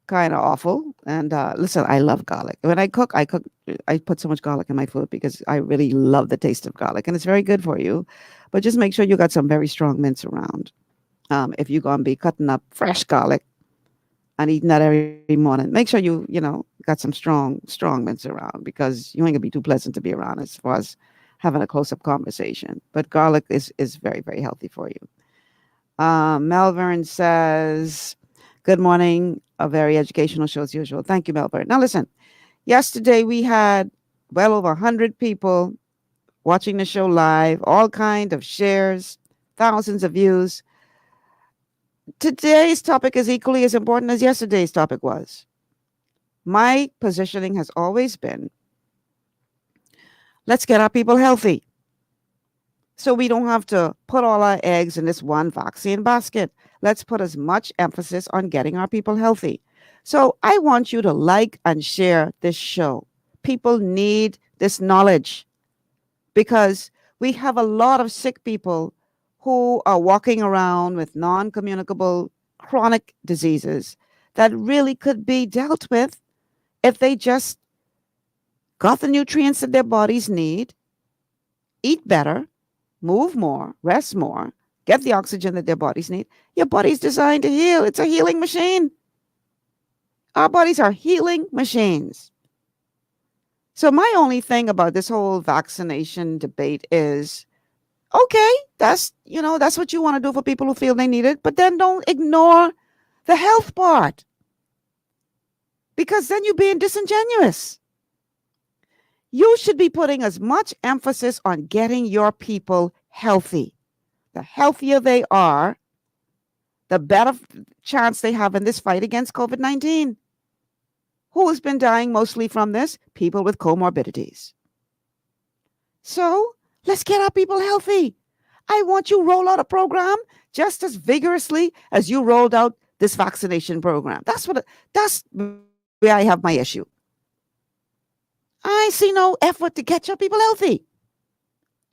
kind of awful. And listen, I love garlic. When I cook, I put so much garlic in my food because I really love the taste of garlic, and it's very good for you. But just make sure you got some very strong mints around. If you're gonna be cutting up fresh garlic and eating that every morning, make sure you got some strong mints around, because you ain't gonna be too pleasant to be around as far as having a close-up conversation. But garlic is very, very healthy for you. Melvern says, good morning. A very educational show as usual. Thank you, Melvern. Now listen, yesterday we had well over 100 people watching the show live, all kind of shares, thousands of views. Today's topic is equally as important as yesterday's topic was. My positioning has always been, let's get our people healthy, so we don't have to put all our eggs in this one vaccine basket. Let's put as much emphasis on getting our people healthy. So I want you to like and share this show. People need this knowledge, because we have a lot of sick people who are walking around with non-communicable chronic diseases that really could be dealt with if they just got the nutrients that their bodies need, eat better, move more, rest more, get the oxygen that their bodies need. Your body's designed to heal. It's a healing machine. Our bodies are healing machines. So my only thing about this whole vaccination debate is, okay, that's what you want to do for people who feel they need it, but then don't ignore the health part, because then you're being disingenuous. You should be putting as much emphasis on getting your people healthy. The healthier they are, the better chance they have in this fight against COVID-19. Who has been dying mostly from this? People with comorbidities. So let's get our people healthy. I want you to roll out a program just as vigorously as you rolled out this vaccination program. That's where I have my issue. I see no effort to get your people healthy,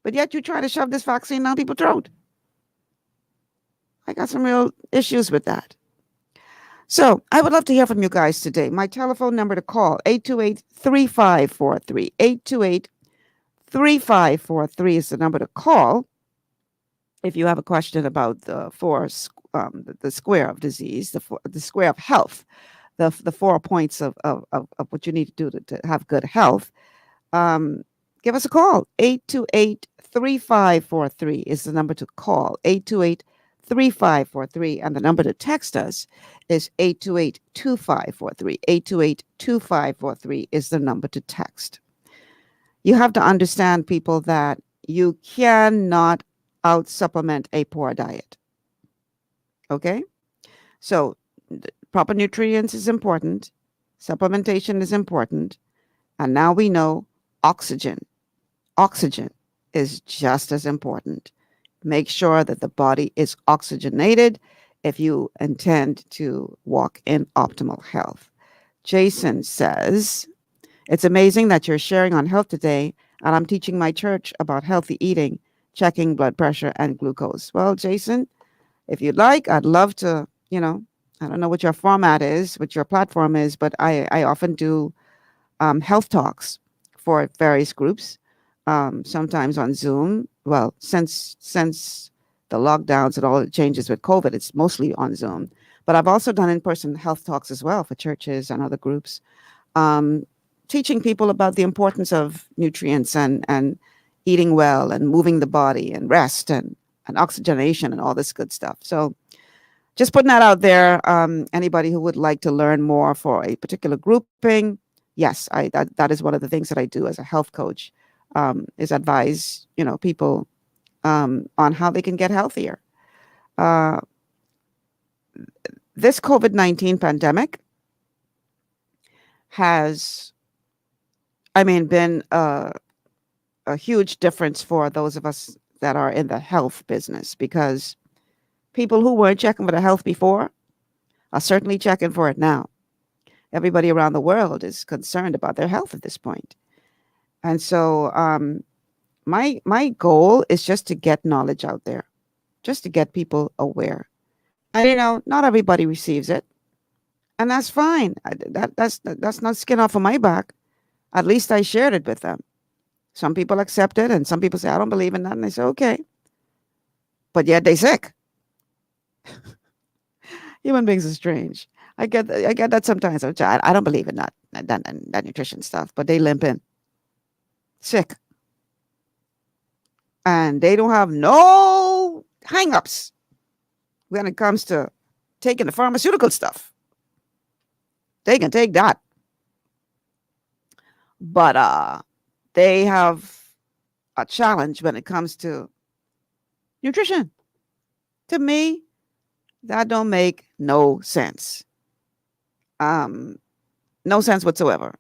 but yet you try to shove this vaccine down people's throat. I got some real issues with that. So I would love to hear from you guys today. My telephone number to call, 828-3543. 828-3543 is the number to call if you have a question about the square of disease, the square of health, the 4 points of what you need to do to have good health. Give us a call. 828-3543 is the number to call. 828-3543, and the number to text us is 828-2543. 828-2543 is the number to text. You have to understand, people, that you cannot out-supplement a poor diet. Okay? So proper nutrients is important. Supplementation is important. And now we know oxygen. Oxygen is just as important. Make sure that the body is oxygenated if you intend to walk in optimal health. Jason says, it's amazing that you're sharing on health today, and I'm teaching my church about healthy eating, checking blood pressure and glucose. Well, Jason, if you'd like, I'd love to, I don't know what your format is, what your platform is, but I often do health talks for various groups, sometimes on Zoom. Well, since the lockdowns and all the changes with COVID, it's mostly on Zoom. But I've also done in-person health talks as well for churches and other groups, teaching people about the importance of nutrients and eating well and moving the body and rest and oxygenation and all this good stuff. So just putting that out there. Anybody who would like to learn more for a particular grouping, yes, that is one of the things that I do as a health coach, is advise people on how they can get healthier. This COVID-19 pandemic has been a huge difference for those of us that are in the health business, because people who weren't checking for the health before are certainly checking for it now. Everybody around the world is concerned about their health at this point. And so my goal is just to get knowledge out there, just to get people aware. And, not everybody receives it. And that's fine. That's not skin off of my back. At least I shared it with them. Some people accept it, and some people say, I don't believe in that. And I say, okay. But yet they sick. Human beings are strange. I get that sometimes. I don't believe in that nutrition stuff, but they limp in. Sick. And they don't have no hang-ups when it comes to taking the pharmaceutical stuff. They can take that. But they have a challenge when it comes to nutrition. To me, that don't make no sense. No sense whatsoever.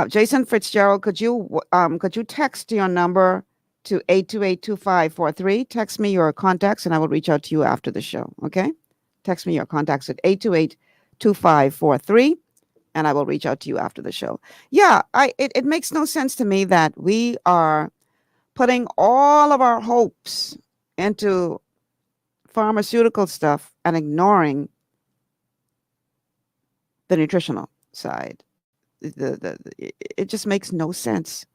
Jason Fitzgerald, could you text your number to 828-2543? Text me your contacts and I will reach out to you after the show. Okay? Text me your contacts at 828-2543 and I will reach out to you after the show. Yeah, it makes no sense to me that we are putting all of our hopes into pharmaceutical stuff and ignoring the nutritional side. It just makes no sense.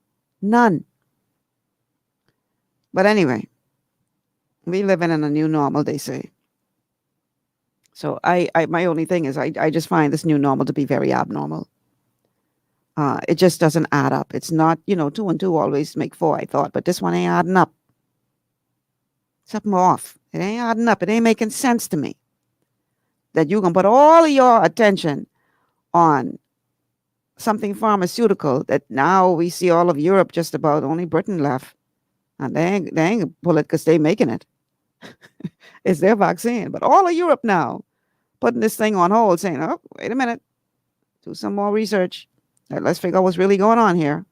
None. But anyway, we live in a new normal, they say. So my only thing is I just find this new normal to be very abnormal. It just doesn't add up. It's not, 2 and 2 always make 4, I thought, but this one ain't adding up. Something off. It ain't adding up. It ain't making sense to me that you can put all of your attention on something pharmaceutical that now we see all of Europe, just about only Britain left. And they ain't pull it because they making it. It's their vaccine. But all of Europe now putting this thing on hold, saying, oh, wait a minute, do some more research. Let's figure out what's really going on here.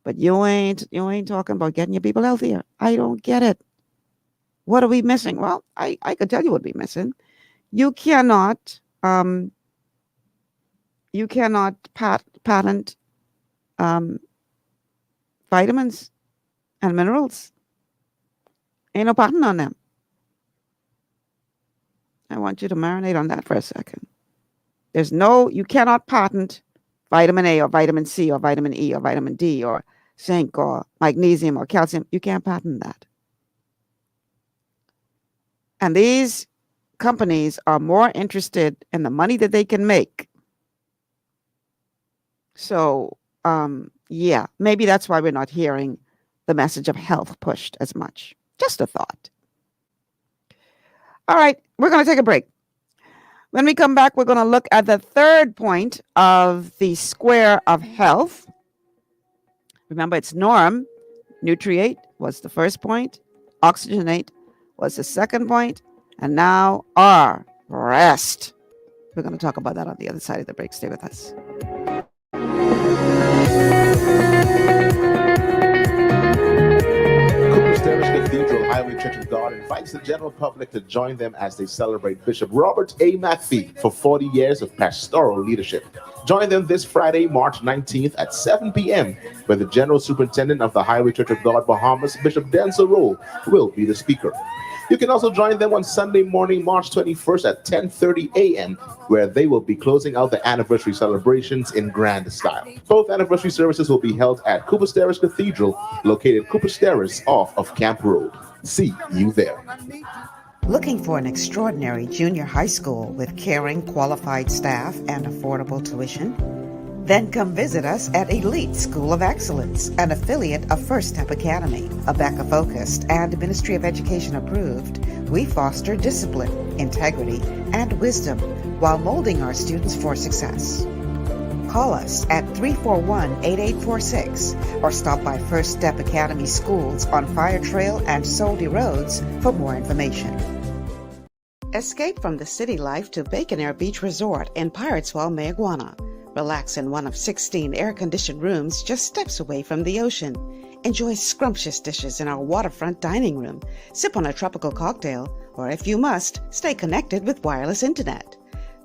But you ain't talking about getting your people healthier. I don't get it. What are we missing? Well, I could tell you what we're missing. You cannot patent vitamins and minerals. Ain't no patent on them. I want you to marinate on that for a second. You cannot patent vitamin A or vitamin C or vitamin E or vitamin D or zinc or magnesium or calcium. You can't patent that. And these companies are more interested in the money that they can make. So, yeah, maybe that's why we're not hearing the message of health pushed as much. Just a thought. All right, we're going to take a break. When we come back, we're going to look at the third point of the square of health. Remember, it's norm. Nutriate was the first point. Oxygenate was the second point. And now R, rest. We're going to talk about that on the other side of the break. Stay with us. Cathedral Highway Church of God invites the general public to join them as they celebrate Bishop Robert A. McPhee for 40 years of pastoral leadership. Join them this Friday, March 19th at 7 p.m., where the General Superintendent of the Highway Church of God, Bahamas, Bishop Denzel Rowe, will be the speaker. You can also join them on Sunday morning, March 21st at 10:30 a.m., where they will be closing out the anniversary celebrations in grand style. Both anniversary services will be held at Cooper Terrace Cathedral, located Cooper Terrace off of Camp Road. See you there. Looking for an extraordinary junior high school with caring, qualified staff and affordable tuition? Then come visit us at Elite School of Excellence, an affiliate of First Step Academy. ABECA-focused and Ministry of Education approved, we foster discipline, integrity, and wisdom while molding our students for success. Call us at 341-8846 or stop by First Step Academy Schools on Fire Trail and Soldy Roads for more information. Escape from the city life to Bacon Air Beach Resort in Pirateswell, Mayaguana. Relax in one of 16 air-conditioned rooms just steps away from the ocean. Enjoy scrumptious dishes in our waterfront dining room. Sip on a tropical cocktail, or if you must, stay connected with wireless internet.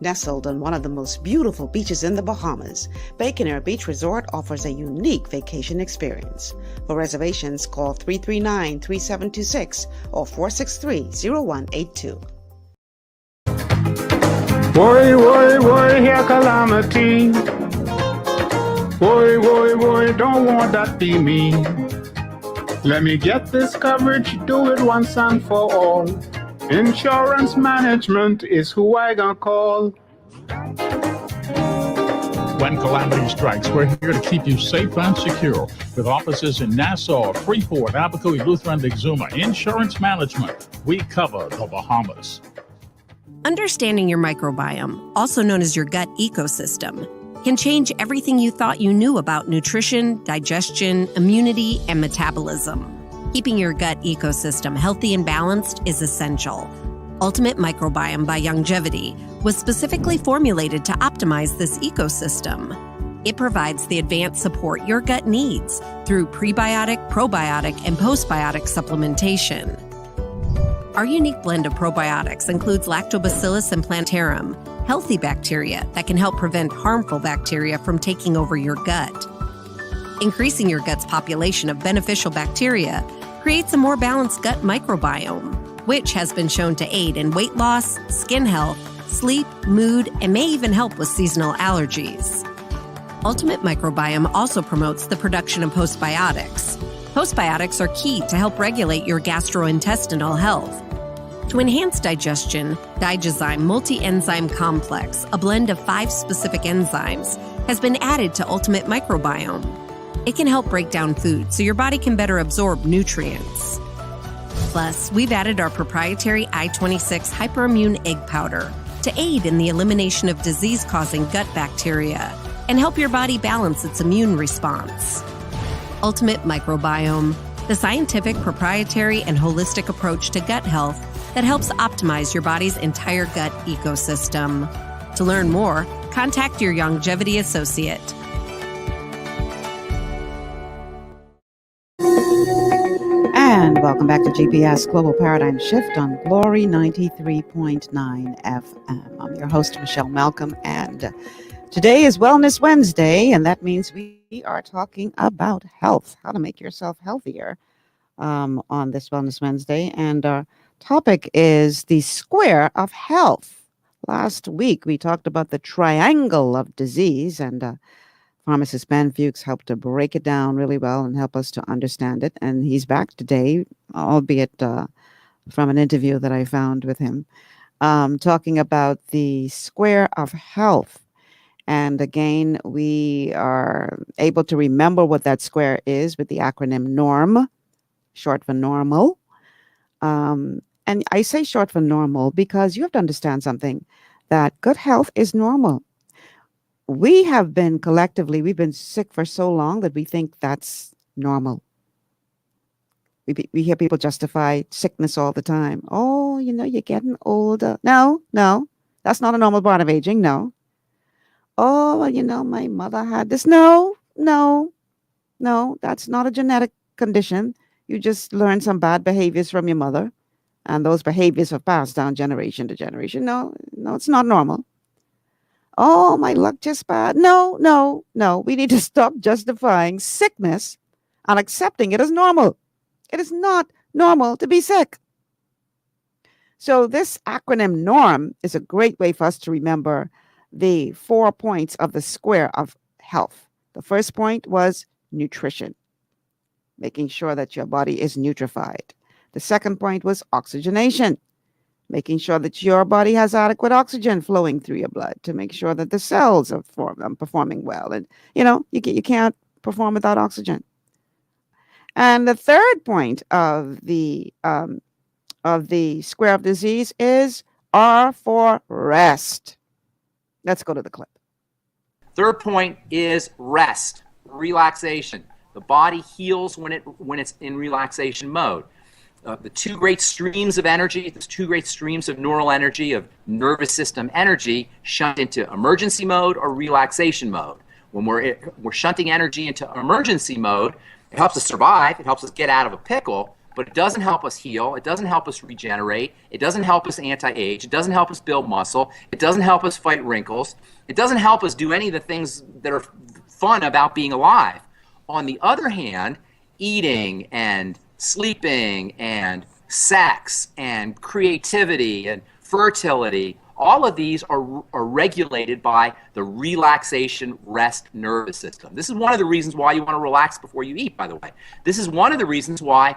Nestled on one of the most beautiful beaches in the Bahamas, Bacon Air Beach Resort offers a unique vacation experience. For reservations, call 339-3726 or 463-0182. Boy, boy, boy, here calamity. Boy, boy, boy, don't want that be me. Let me get this coverage, do it once and for all. Insurance management is who I gonna call. When calamity strikes, we're here to keep you safe and secure. With offices in Nassau, Freeport, Albuquerque, Luther, and Exuma. Insurance management, we cover the Bahamas. Understanding your microbiome, also known as your gut ecosystem, can change everything you thought you knew about nutrition, digestion, immunity, and metabolism. Keeping your gut ecosystem healthy and balanced is essential. Ultimate Microbiome by Youngevity was specifically formulated to optimize this ecosystem. It provides the advanced support your gut needs through prebiotic, probiotic, and postbiotic supplementation. Our unique blend of probiotics includes Lactobacillus and Plantarum, healthy bacteria that can help prevent harmful bacteria from taking over your gut. Increasing your gut's population of beneficial bacteria creates a more balanced gut microbiome, which has been shown to aid in weight loss, skin health, sleep, mood, and may even help with seasonal allergies. Ultimate Microbiome also promotes the production of postbiotics. Postbiotics are key to help regulate your gastrointestinal health. To enhance digestion, Digizyme Multi-Enzyme Complex, a blend of 5 specific enzymes, has been added to Ultimate Microbiome. It can help break down food so your body can better absorb nutrients. Plus, we've added our proprietary I-26 Hyperimmune Egg Powder to aid in the elimination of disease-causing gut bacteria and help your body balance its immune response. Ultimate Microbiome, the scientific, proprietary, and holistic approach to gut health that helps optimize your body's entire gut ecosystem. To learn more, contact your Youngevity associate. And welcome back to GPS Global Paradigm Shift on Glory 93.9 FM. I'm your host, Michelle Malcolm, and today is Wellness Wednesday, and that means we are talking about health, how to make yourself healthier on this Wellness Wednesday. And our topic is the square of health. Last week, we talked about the triangle of disease, and pharmacist Ben Fuchs helped to break it down really well and help us to understand it. And he's back today, albeit from an interview that I found with him, talking about the square of health. And again, we are able to remember what that square is with the acronym NORM, short for normal. And I say short for normal because you have to understand something, that good health is normal. We have been collectively, we've been sick for so long that we think that's normal. We hear people justify sickness all the time. Oh, you're getting older. No, that's not a normal part of aging. No. Oh, well, my mother had this. No, that's not a genetic condition. You just learned some bad behaviors from your mother, and those behaviors have passed down generation to generation. No, it's not normal. Oh, my luck just bad. No. We need to stop justifying sickness and accepting it as normal. It is not normal to be sick. So this acronym NORM is a great way for us to remember the 4 points of the square of health. The first point was nutrition, making sure that your body is nutrified. The second point was oxygenation, making sure that your body has adequate oxygen flowing through your blood to make sure that the cells are performing well. And, you can't perform without oxygen. And the third point of the square of disease is R for rest. Let's go to the clip. Third point is rest, relaxation. The body heals when it's in relaxation mode. the two great streams of energy, the two great streams of neural energy, of nervous system energy, shunt into emergency mode or relaxation mode. When we're shunting energy into emergency mode, it helps us survive, it helps us get out of a pickle, but it doesn't help us heal, it doesn't help us regenerate, it doesn't help us anti-age, it doesn't help us build muscle, it doesn't help us fight wrinkles, it doesn't help us do any of the things that are fun about being alive. On the other hand, eating and sleeping and sex and creativity and fertility, all of these are regulated by the relaxation rest nervous system. This is one of the reasons why you want to relax before you eat, by the way. This is one of the reasons why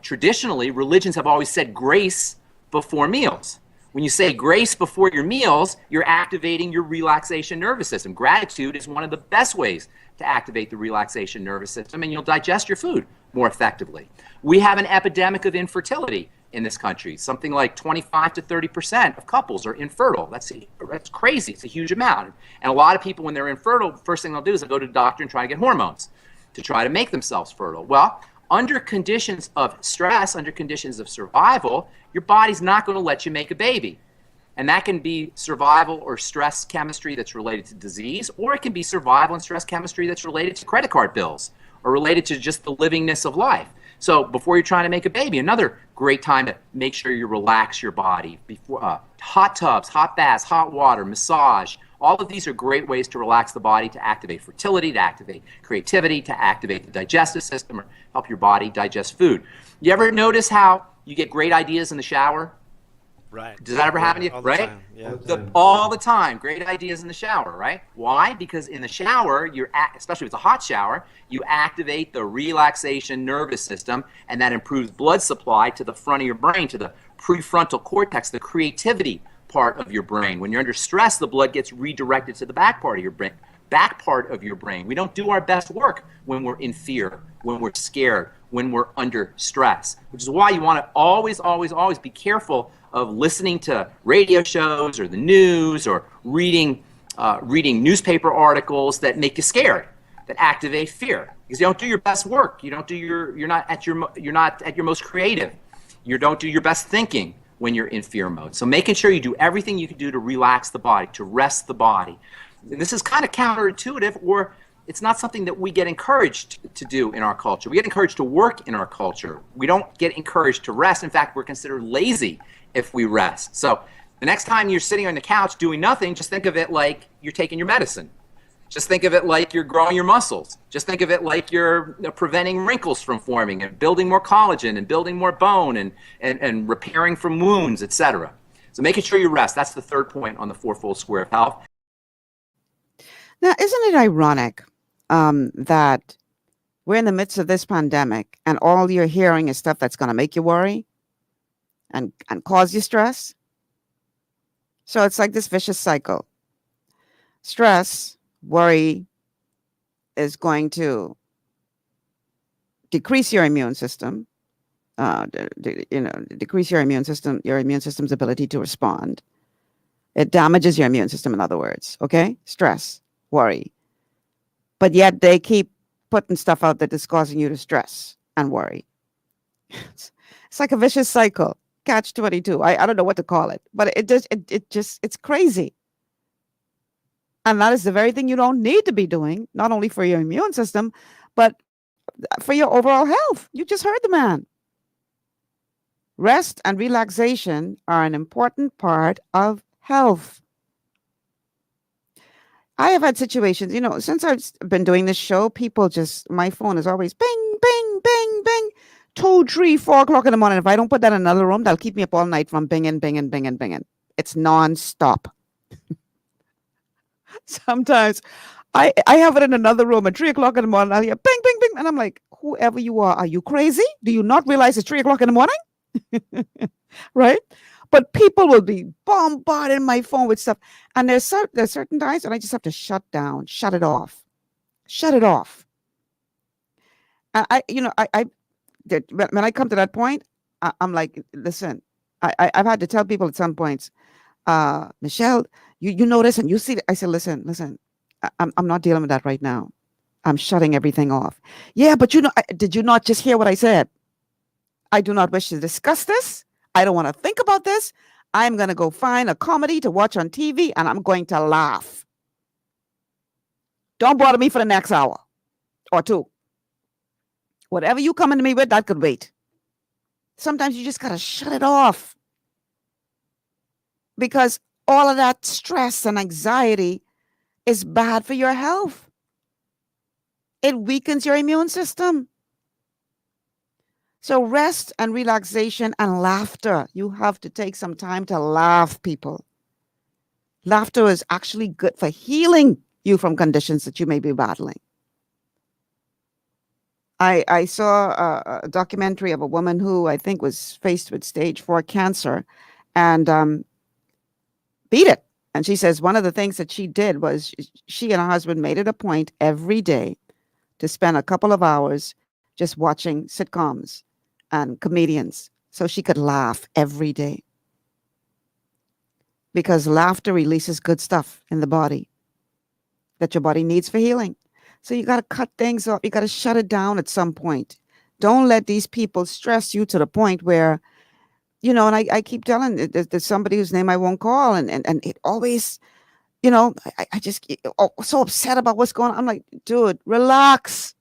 traditionally religions have always said grace before meals. When you say grace before your meals, you're activating your relaxation nervous system. Gratitude is one of the best ways to activate the relaxation nervous system, and you'll digest your food more effectively. We have an epidemic of infertility in this country. Something like 25 to 30% of couples are infertile. That's crazy. It's a huge amount. And a lot of people, when they're infertile, first thing they'll do is they'll go to the doctor and try to get hormones to try to make themselves fertile. Well, under conditions of stress, under conditions of survival, your body's not going to let you make a baby. And that can be survival or stress chemistry that's related to disease, or it can be survival and stress chemistry that's related to credit card bills or related to just the livingness of life. So before you're trying to make a baby, another great time to make sure you relax your body. Before hot tubs, hot baths, hot water, massage, all of these are great ways to relax the body, to activate fertility, to activate creativity, to activate the digestive system, or help your body digest food. You ever notice how you get great ideas in the shower? Right. Does that ever happen to you? All the Right? time. Yeah. All the time. Great ideas in the shower, right? Why? Because in the shower, especially if it's a hot shower, you activate the relaxation nervous system, and that improves blood supply to the front of your brain, to the prefrontal cortex, the creativity part of your brain. When you're under stress, the blood gets redirected to the back part of your brain. We don't do our best work when we're in fear, when we're scared, when we're under stress, which is why you want to always, always, always be careful of listening to radio shows or the news or reading newspaper articles that make you scared, that activate fear. Because you don't do your best work. You're not at your most creative. You don't do your best thinking when you're in fear mode. So making sure you do everything you can do to relax the body, to rest the body. And this is kind of counterintuitive, or it's not something that we get encouraged to do in our culture. We get encouraged to work in our culture. We don't get encouraged to rest. In fact, we're considered lazy if we rest. So the next time you're sitting on the couch doing nothing, just think of it like you're taking your medicine. Just think of it like you're growing your muscles. Just think of it like you're preventing wrinkles from forming and building more collagen and building more bone and repairing from wounds, etc. So making sure you rest. That's the third point on the fourfold square of health. Now, isn't it ironic that we're in the midst of this pandemic and all you're hearing is stuff that's going to make you worry and cause you stress? So it's like this vicious cycle. Stress, worry is going to decrease your immune system, decrease your immune system's ability to respond. It damages your immune system, in other words, okay? Stress, worry. But yet they keep putting stuff out that is causing you to stress and worry. It's like a vicious cycle, catch-22. I don't know what to call it, but it's crazy. And that is the very thing you don't need to be doing, not only for your immune system, but for your overall health. You just heard the man. Rest and relaxation are an important part of health. I have had situations, since I've been doing this show, my phone is always bing, bing, bing, bing, 2, 3, 4 o'clock in the morning. If I don't put that in another room, that'll keep me up all night from binging, binging, binging, binging. It's nonstop. Sometimes I have it in another room at 3 o'clock in the morning. I'll hear bing, bing, bing. And I'm like, whoever you are you crazy? Do you not realize it's 3 o'clock in the morning? Right? But people will be bombarding my phone with stuff. And there's certain times when I just have to shut it off. And when I come to that point, I'm like, listen, I've had to tell people at some points, Michelle, you know this and you see it. I said, listen, I'm not dealing with that right now. I'm shutting everything off. Yeah, but did you not just hear what I said? I do not wish to discuss this. I don't want to think about this. I'm going to go find a comedy to watch on TV and I'm going to laugh. Don't bother me for the next hour or two. Whatever you coming to me with, that could wait. Sometimes you just got to shut it off. Because all of that stress and anxiety is bad for your health. It weakens your immune system. So rest and relaxation and laughter. You have to take some time to laugh, people. Laughter is actually good for healing you from conditions that you may be battling. I saw a documentary of a woman who I think was faced with stage 4 cancer and beat it. And she says one of the things that she did was she and her husband made it a point every day to spend a couple of hours just watching sitcoms and comedians so she could laugh every day. Because laughter releases good stuff in the body that your body needs for healing. So you got to cut things off. You got to shut it down at some point. Don't let these people stress you to the point where, you know, and I keep telling, there's somebody whose name I won't call, and it always, you know, I just get so upset about what's going on. I'm like, dude, relax.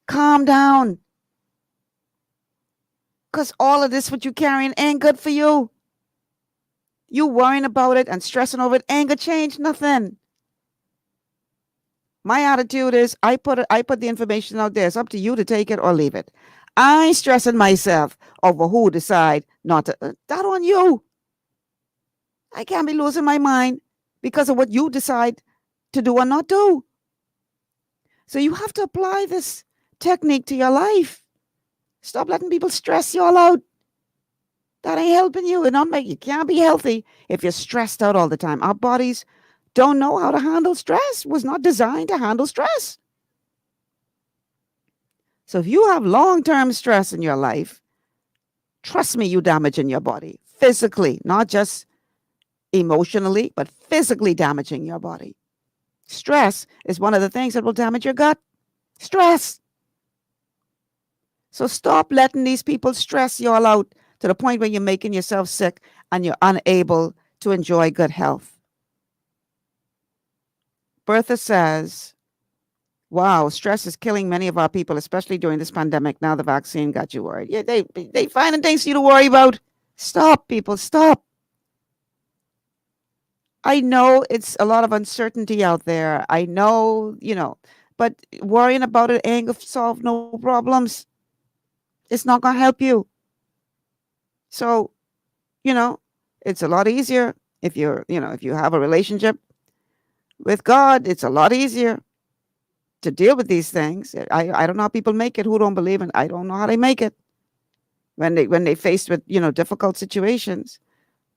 Calm down. Because all of this, what you carrying, ain't good for you. You worrying about it and stressing over it ain't gonna change nothing. My attitude is I put the information out there. It's up to you to take it or leave it. I ain't stressing myself over who decide not to. That on you. I can't be losing my mind because of what you decide to do or not do. So you have to apply this technique to your life. Stop letting people stress you all out. That ain't helping you. You can't be healthy if you're stressed out all the time. Our bodies don't know how to handle stress. Was not designed to handle stress. So if you have long-term stress in your life, trust me, you're damaging your body physically, not just emotionally, but physically damaging your body. Stress is one of the things that will damage your gut. Stress. So stop letting these people stress you all out to the point where you're making yourself sick and you're unable to enjoy good health. Bertha says, wow, stress is killing many of our people, especially during this pandemic. Now the vaccine got you worried. Yeah, they finding things for you to worry about. Stop, people, stop. I know it's a lot of uncertainty out there. I know, you know, but worrying about it ain't gonna solve no problems. It's not gonna help you. So, you know, it's a lot easier if you're, you know, if you have a relationship with God, it's a lot easier to deal with these things. I don't know how people make it who don't believe in. I don't know how they make it when they faced with, you know, difficult situations.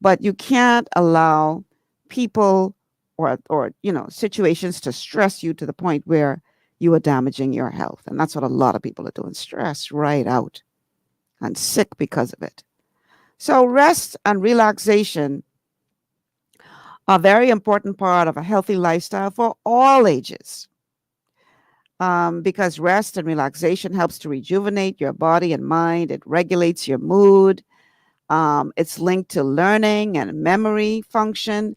But you can't allow people or you know, situations to stress you to the point where you are damaging your health. And that's what a lot of people are doing. Stress right out and sick because of it. So rest and relaxation are a very important part of a healthy lifestyle for all ages. Because rest and relaxation helps to rejuvenate your body and mind. It regulates your mood. It's linked to learning and memory function.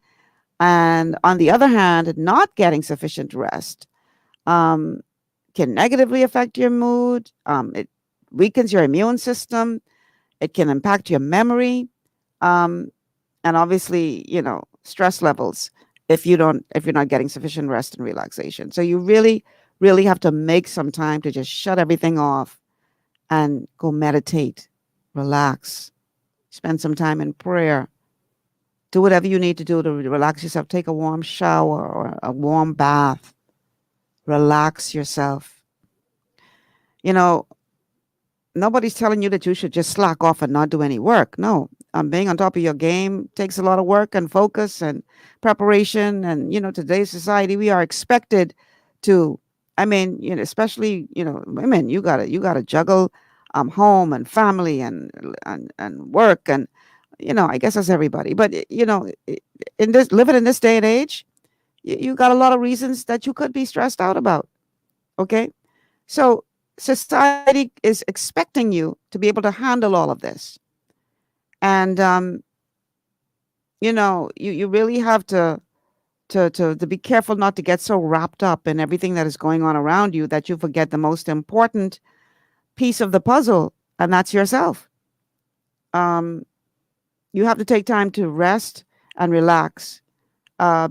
And on the other hand, not getting sufficient rest can negatively affect your mood. It weakens your immune system. It can impact your memory. And obviously, you know, stress levels if you're not getting sufficient rest and relaxation. So you really have to make some time to just shut everything off and go meditate, relax, spend some time in prayer, do whatever you need to do to relax yourself. Take a warm shower or a warm bath, relax yourself. You know, nobody's telling you that you should just slack off and not do any work. No, being on top of your game takes a lot of work and focus and preparation. And, you know, today's society, we are expected to, I mean, you know, especially, you know, women, you gotta juggle home and family and work. And, you know, I guess that's everybody. But, you know, living in this day and age, you got a lot of reasons that you could be stressed out about. Okay. So society is expecting you to be able to handle all of this. And you really have to be careful not to get so wrapped up in everything that is going on around you that you forget the most important piece of the puzzle, and that's yourself. You have to take time to rest and relax,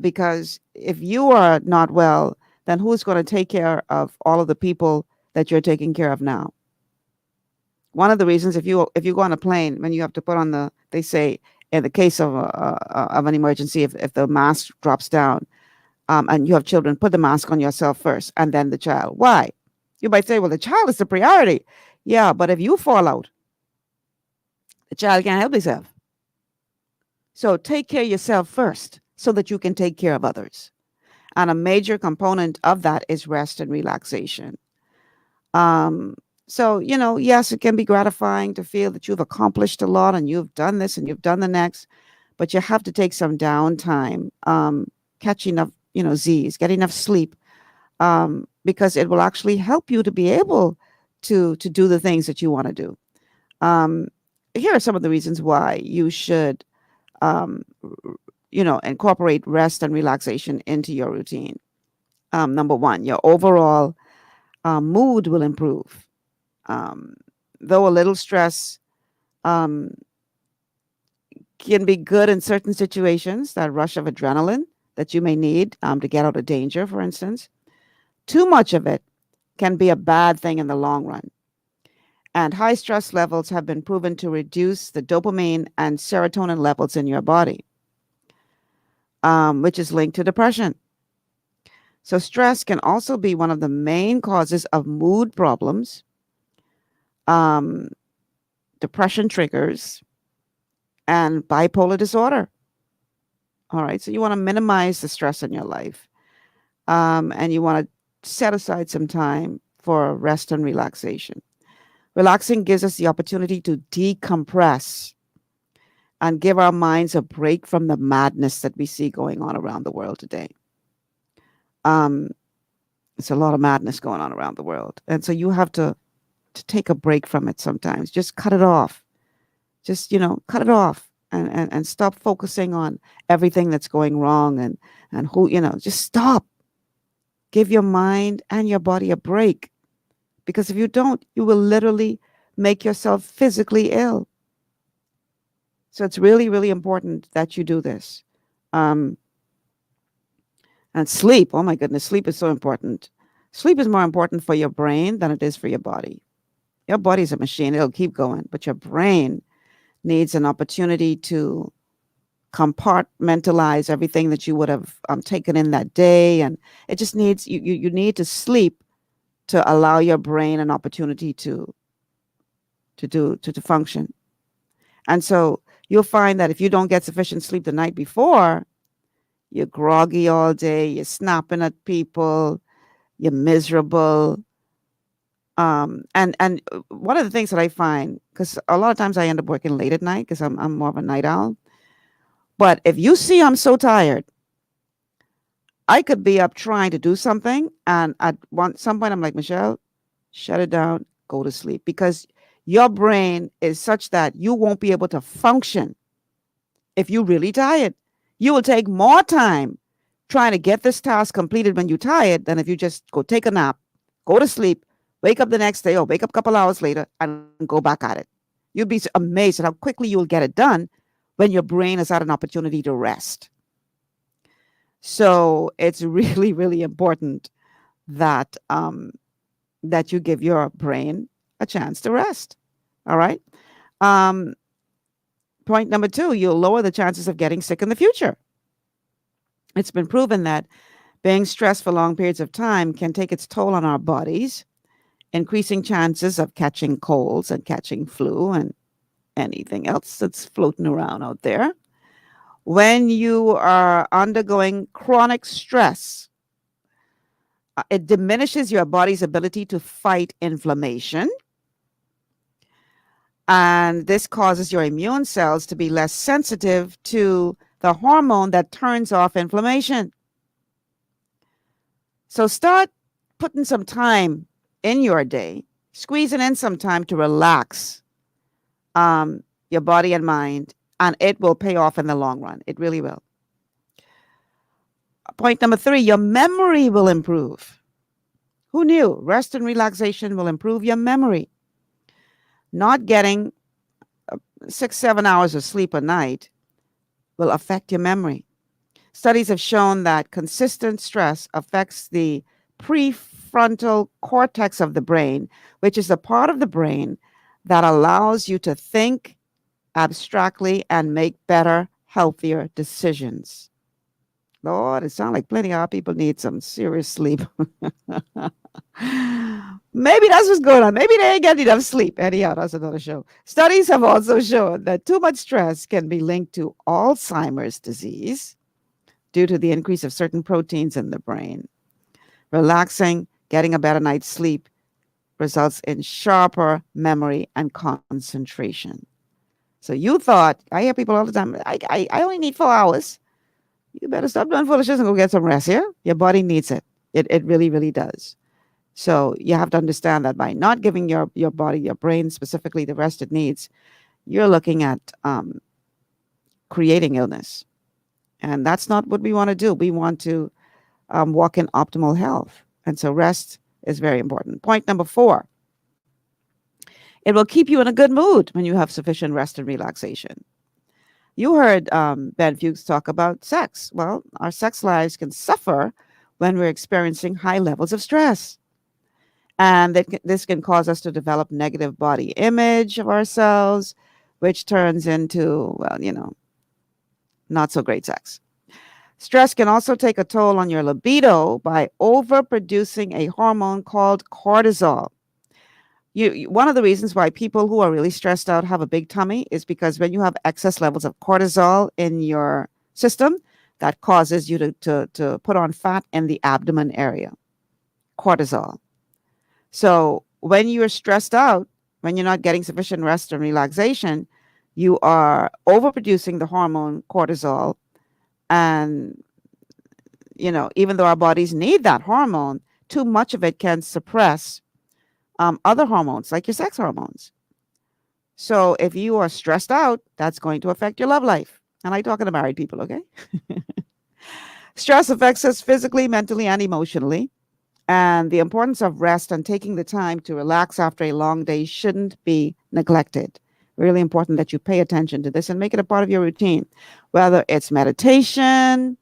because if you are not well, then who's going to take care of all of the people that you're taking care of now? One of the reasons, if you go on a plane, when you have to put on they say in the case of an emergency, if the mask drops down, and you have children, put the mask on yourself first and then the child. Why? You might say, well, the child is the priority. Yeah, but if you fall out, the child can't help himself. So take care of yourself first so that you can take care of others. And a major component of that is rest and relaxation. So, yes, it can be gratifying to feel that you've accomplished a lot and you've done this and you've done the next, but you have to take some downtime, catch enough, Z's, get enough sleep, because it will actually help you to be able to do the things that you want to do. Here are some of the reasons why you should, incorporate rest and relaxation into your routine. Number one, your overall mood will improve. Though a little stress can be good in certain situations, that rush of adrenaline that you may need to get out of danger, for instance, too much of it can be a bad thing in the long run. And high stress levels have been proven to reduce the dopamine and serotonin levels in your body, which is linked to depression. So stress can also be one of the main causes of mood problems, depression triggers, and bipolar disorder. All right, so you want to minimize the stress in your life, and you want to set aside some time for rest and relaxation. Relaxing gives us the opportunity to decompress and give our minds a break from the madness that we see going on around the world today. It's a lot of madness going on around the world. And so you have to take a break from it sometimes. Just cut it off. Just, cut it off and stop focusing on everything that's going wrong and who, just stop. Give your mind and your body a break. Because if you don't, you will literally make yourself physically ill. So it's really, really important that you do this. And sleep, oh my goodness, sleep is so important. Sleep is more important for your brain than it is for your body. Your body's a machine, it'll keep going, but your brain needs an opportunity to compartmentalize everything that you would have taken in that day. And it just needs, you need to sleep to allow your brain an opportunity to function. And so you'll find that if you don't get sufficient sleep the night before, you're groggy all day, you're snapping at people, you're miserable. And one of the things that I find, because a lot of times I end up working late at night because I'm more of a night owl. But if you see I'm so tired, I could be up trying to do something, and at some point I'm like, Michelle, shut it down, go to sleep, because your brain is such that you won't be able to function if you're really tired. You will take more time trying to get this task completed when you're tired than if you just go take a nap, go to sleep, wake up the next day or wake up a couple hours later and go back at it. You'd be amazed at how quickly you'll get it done when your brain has had an opportunity to rest. So it's really, really important that that you give your brain a chance to rest. All right. Point number 2, you'll lower the chances of getting sick in the future. It's been proven that being stressed for long periods of time can take its toll on our bodies, increasing chances of catching colds and catching flu and anything else that's floating around out there. When you are undergoing chronic stress, it diminishes your body's ability to fight inflammation. And this causes your immune cells to be less sensitive to the hormone that turns off inflammation. So start putting some time in your day squeezing in some time to relax your body and mind, and it will pay off in the long run. It really will. Point number 3, your memory will improve. Who knew? Rest and relaxation will improve your memory. Not getting 6-7 hours of sleep a night will affect your memory. Studies have shown that consistent stress affects the prefrontal cortex of the brain, which is the part of the brain that allows you to think abstractly and make better, healthier decisions. Lord, it sounds like plenty of our people need some serious sleep. Maybe that's what's going on. Maybe they ain't getting enough sleep. Anyhow, that's another show. Studies have also shown that too much stress can be linked to Alzheimer's disease due to the increase of certain proteins in the brain. Relaxing, getting a better night's sleep results in sharper memory and concentration. So you thought, I hear people all the time, I only need 4 hours. You better stop doing foolishness and go get some rest, yeah? Your body needs it. It really, really does. So you have to understand that by not giving your body, your brain specifically the rest it needs, you're looking at creating illness. And that's not what we want to do. We want to walk in optimal health. And so rest is very important. Point number 4, it will keep you in a good mood when you have sufficient rest and relaxation. You heard Ben Fuchs talk about sex. Well, our sex lives can suffer when we're experiencing high levels of stress. And this can cause us to develop negative body image of ourselves, which turns into, well, not so great sex. Stress can also take a toll on your libido by overproducing a hormone called cortisol. One of the reasons why people who are really stressed out have a big tummy is because when you have excess levels of cortisol in your system, that causes you to put on fat in the abdomen area. Cortisol. So when you're stressed out, when you're not getting sufficient rest and relaxation, you are overproducing the hormone cortisol. And, even though our bodies need that hormone, too much of it can suppress other hormones, like your sex hormones. So if you are stressed out, that's going to affect your love life. And I'm talking to married people, okay? Stress affects us physically, mentally, and emotionally. And the importance of rest and taking the time to relax after a long day shouldn't be neglected. Really important that you pay attention to this and make it a part of your routine, whether it's meditation,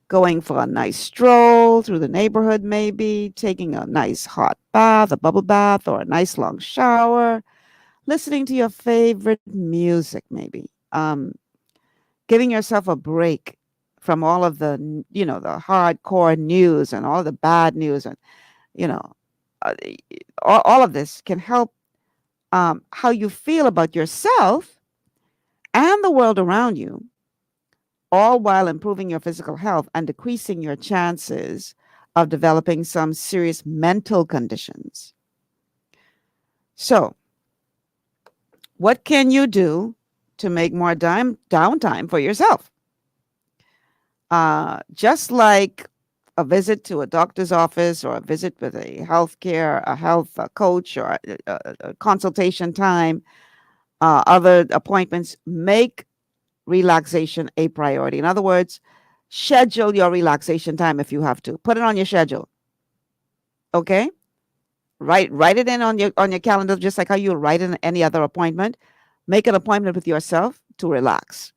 going for a nice stroll through the neighborhood, maybe taking a nice hot bath, a bubble bath, or a nice long shower, listening to your favorite music, maybe, giving yourself a break from all of the, the hardcore news and all the bad news, and, all of this can help how you feel about yourself and the world around you, all while improving your physical health and decreasing your chances of developing some serious mental conditions. So, what can you do to make more downtime for yourself? Just like a visit to a doctor's office or a visit with a health coach or a consultation time, other appointments, make relaxation a priority. In other words, schedule your relaxation time if you have to. Put it on your schedule. Okay? Write it in on your calendar, just like how you write in any other appointment. Make an appointment with yourself to relax.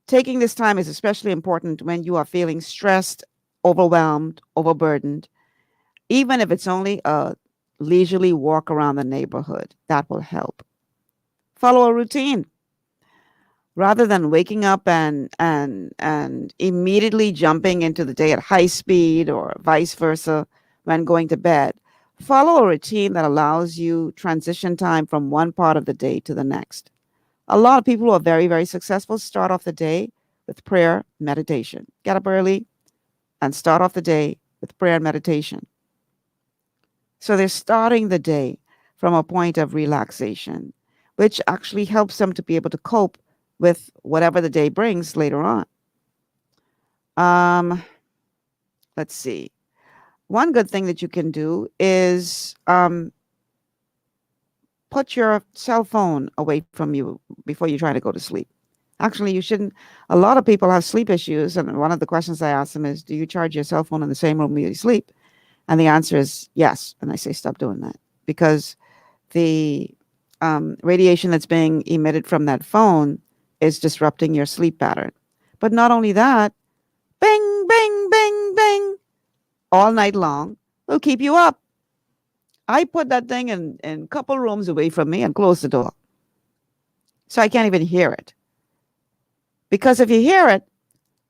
Taking this time is especially important when you are feeling stressed, overwhelmed, overburdened. Even if it's only a leisurely walk around the neighborhood, that will help. Follow a routine. Rather than waking up and immediately jumping into the day at high speed or vice versa when going to bed, follow a routine that allows you transition time from one part of the day to the next. A lot of people who are very, very successful start off the day with prayer, meditation. Get up early and start off the day with prayer and meditation. So they're starting the day from a point of relaxation, which actually helps them to be able to cope with whatever the day brings later on. Let's see. One good thing that you can do is put your cell phone away from you before you try to go to sleep. Actually, you shouldn't. A lot of people have sleep issues, and one of the questions I ask them is, do you charge your cell phone in the same room you sleep? And the answer is yes. And I say, stop doing that, because the radiation that's being emitted from that phone is disrupting your sleep pattern. But not only that, bing, bing, bing, bing, all night long will keep you up. I put that thing in a couple rooms away from me and close the door, so I can't even hear it. Because if you hear it,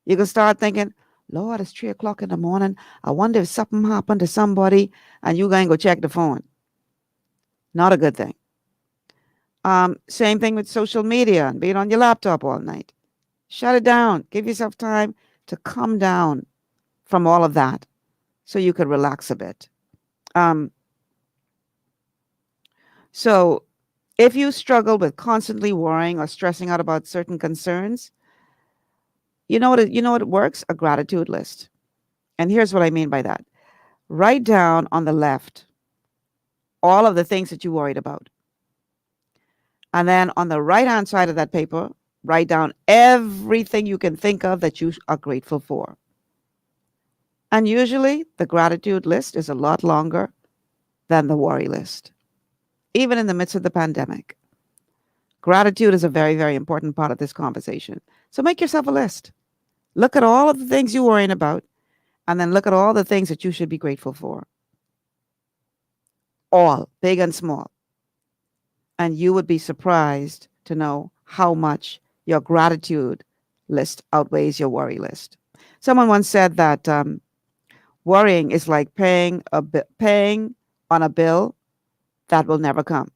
you can start thinking, Lord, it's 3 o'clock in the morning. I wonder if something happened to somebody, and you going to go check the phone. Not a good thing. Same thing with social media and being on your laptop all night. Shut it down. Give yourself time to come down from all of that so you could relax a bit. So if you struggle with constantly worrying or stressing out about certain concerns, you know what works? A gratitude list. And here's what I mean by that. Write down on the left all of the things that you worried about. And then on the right-hand side of that paper, write down everything you can think of that you are grateful for. And usually the gratitude list is a lot longer than the worry list, even in the midst of the pandemic. Gratitude is a very, very important part of this conversation. So make yourself a list. Look at all of the things you're worrying about, and then look at all the things that you should be grateful for. All, big and small. And you would be surprised to know how much your gratitude list outweighs your worry list. Someone once said that worrying is like paying on a bill that will never come,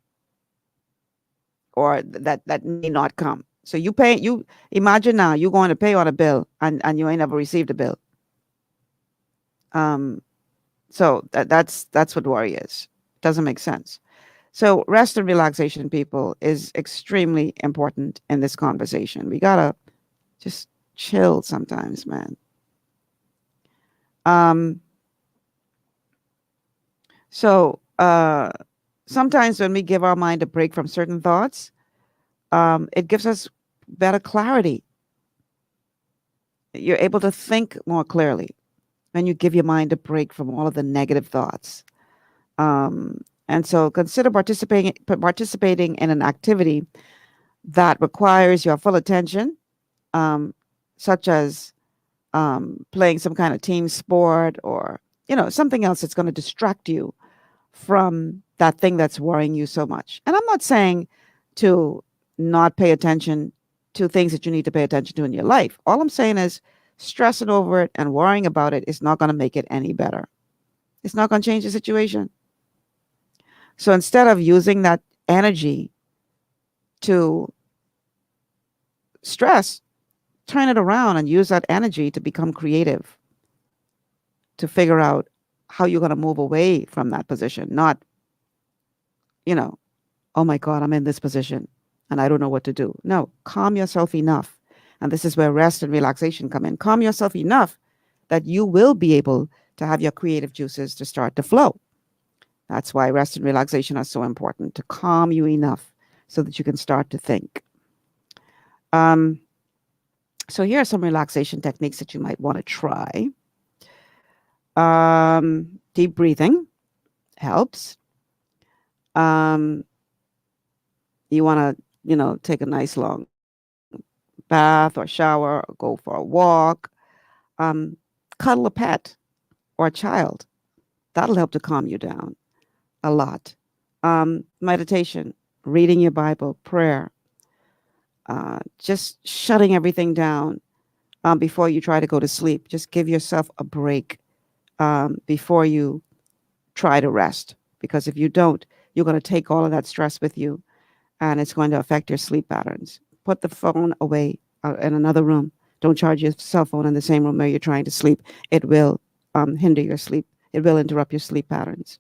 or that may not come. So you imagine now you're going to pay on a bill and you ain't never received a bill. So that's what worry is. Doesn't make sense. So rest and relaxation, people, is extremely important in this conversation. We gotta just chill sometimes, man. So sometimes when we give our mind a break from certain thoughts, it gives us better clarity. You're able to think more clearly when you give your mind a break from all of the negative thoughts. And so consider participating in an activity that requires your full attention, such as playing some kind of team sport, or something else that's going to distract you from that thing that's worrying you so much. And I'm not saying to not pay attention to things that you need to pay attention to in your life. All I'm saying is stressing over it and worrying about it is not going to make it any better. It's not going to change the situation. So instead of using that energy to stress, turn it around and use that energy to become creative, to figure out how you're going to move away from that position. Not, oh my God, I'm in this position and I don't know what to do. No, calm yourself enough. And this is where rest and relaxation come in. Calm yourself enough that you will be able to have your creative juices to start to flow. That's why rest and relaxation are so important, to calm you enough so that you can start to think. So here are some relaxation techniques that you might want to try. Deep breathing helps. You want to, take a nice long bath or shower, or go for a walk. Cuddle a pet or a child. That'll help to calm you down a lot. Meditation, reading your Bible, prayer, just shutting everything down before you try to go to sleep. Just give yourself a break before you try to rest. Because if you don't, you're going to take all of that stress with you, and it's going to affect your sleep patterns. Put the phone away in another room. Don't charge your cell phone in the same room where you're trying to sleep. It will hinder your sleep. It will interrupt your sleep patterns.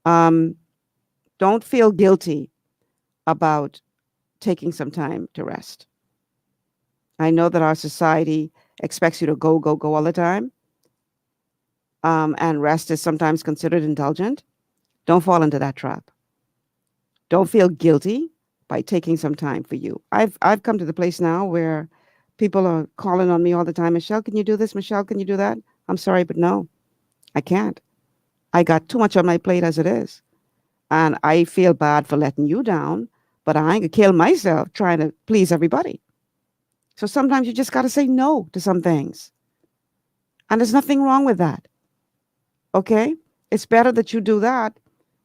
Don't feel guilty about taking some time to rest. I know that our society expects you to go all the time. And rest is sometimes considered indulgent. Don't fall into that trap. Don't feel guilty by taking some time for you. I've come to the place now where people are calling on me all the time. Michelle, can you do this? Michelle, can you do that? I'm sorry, but no, I can't. I got too much on my plate as it is. And I feel bad for letting you down, but I ain't gonna kill myself trying to please everybody. So sometimes you just got to say no to some things. And there's nothing wrong with that. Okay? It's better that you do that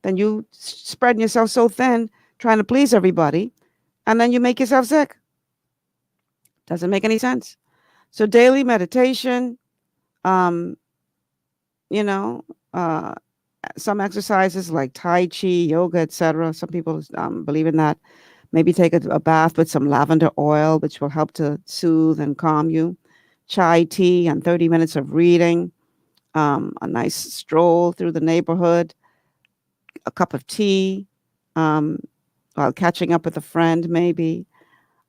than you spreading yourself so thin trying to please everybody, and then you make yourself sick. Doesn't make any sense. So daily meditation, some exercises like Tai Chi, yoga, etc. Some people believe in that. Maybe take a bath with some lavender oil, which will help to soothe and calm you. Chai tea and 30 minutes of reading. A nice stroll through the neighborhood. A cup of tea while catching up with a friend, maybe.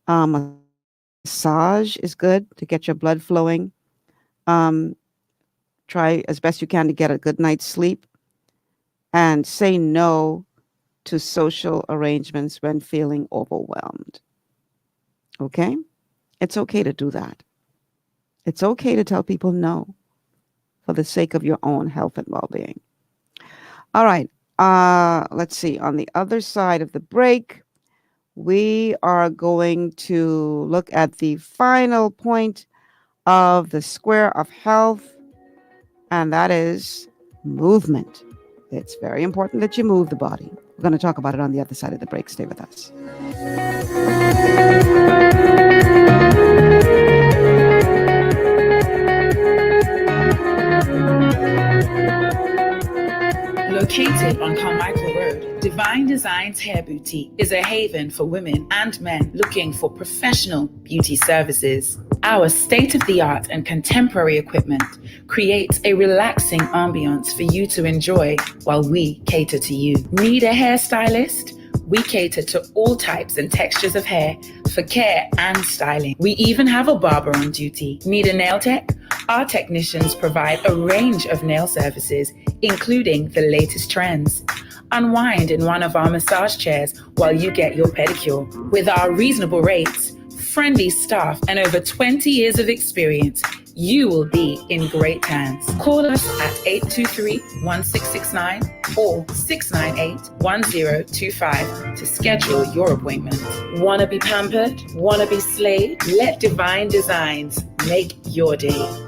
Massage is good to get your blood flowing. Try as best you can to get a good night's sleep. And say no to social arrangements when feeling overwhelmed. Okay? It's okay to do that. It's okay to tell people no for the sake of your own health and well-being. All right. Let's see. On the other side of the break, we are going to look at the final point of the square of health, and that is movement. It's very important that you move the body. We're going to talk about it on the other side of the break. Stay with us. Located on Carmichael Road, Divine Designs Hair Boutique is a haven for women and men looking for professional beauty services. Our state-of-the-art and contemporary equipment creates a relaxing ambiance for you to enjoy while we cater to you. Need a hairstylist? We cater to all types and textures of hair for care and styling. We even have a barber on duty. Need a nail tech? Our technicians provide a range of nail services, including the latest trends. Unwind in one of our massage chairs while you get your pedicure. With our reasonable rates, friendly staff, and over 20 years of experience, you will be in great hands. Call us at 823-1669 or 698-1025 to schedule your appointment. Want to be pampered? Want to be slayed? Let Divine Designs make your day.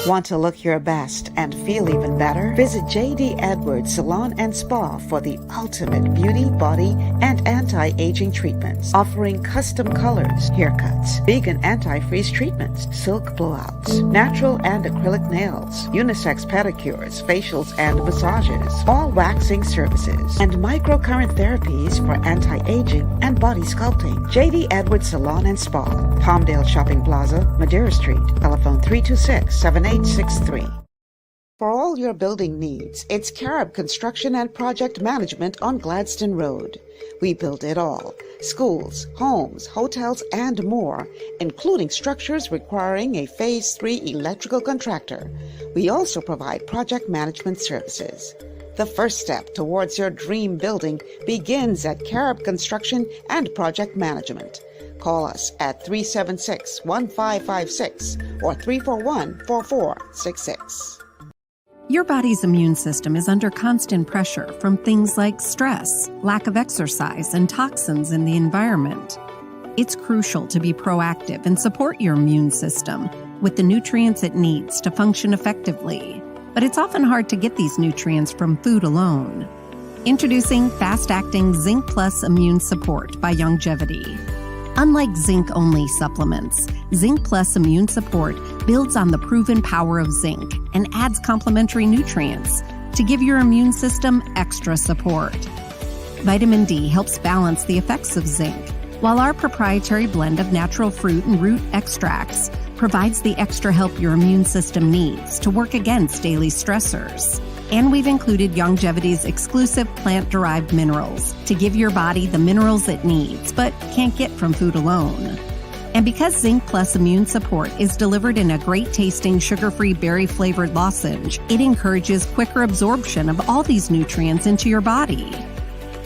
Want to look your best and feel even better? Visit J.D. Edwards Salon and Spa for the ultimate beauty, body, and anti-aging treatments, offering custom colors, haircuts, vegan anti-freeze treatments, silk blowouts, natural and acrylic nails, unisex pedicures, facials, and massages, all waxing services, and microcurrent therapies for anti-aging and body sculpting. J.D. Edwards Salon and Spa, Palmdale Shopping Plaza, Madeira Street, telephone 326-7863. For all your building needs, it's Carib Construction and Project Management on Gladstone Road. We build it all: schools, homes, hotels, and more, including structures requiring a Phase 3 electrical contractor. We also provide project management services. The first step towards your dream building begins at Carib Construction and Project Management. Call us at 376-1556 or 341-4466. Your body's immune system is under constant pressure from things like stress, lack of exercise, and toxins in the environment. It's crucial to be proactive and support your immune system with the nutrients it needs to function effectively. But it's often hard to get these nutrients from food alone. Introducing Fast-Acting Zinc Plus Immune Support by Longevity. Unlike zinc-only supplements, Zinc Plus Immune Support builds on the proven power of zinc and adds complementary nutrients to give your immune system extra support. Vitamin D helps balance the effects of zinc, while our proprietary blend of natural fruit and root extracts provides the extra help your immune system needs to work against daily stressors. And we've included Longevity's exclusive plant-derived minerals to give your body the minerals it needs, but can't get from food alone. And because Zinc Plus Immune Support is delivered in a great-tasting, sugar-free, berry-flavored lozenge, it encourages quicker absorption of all these nutrients into your body.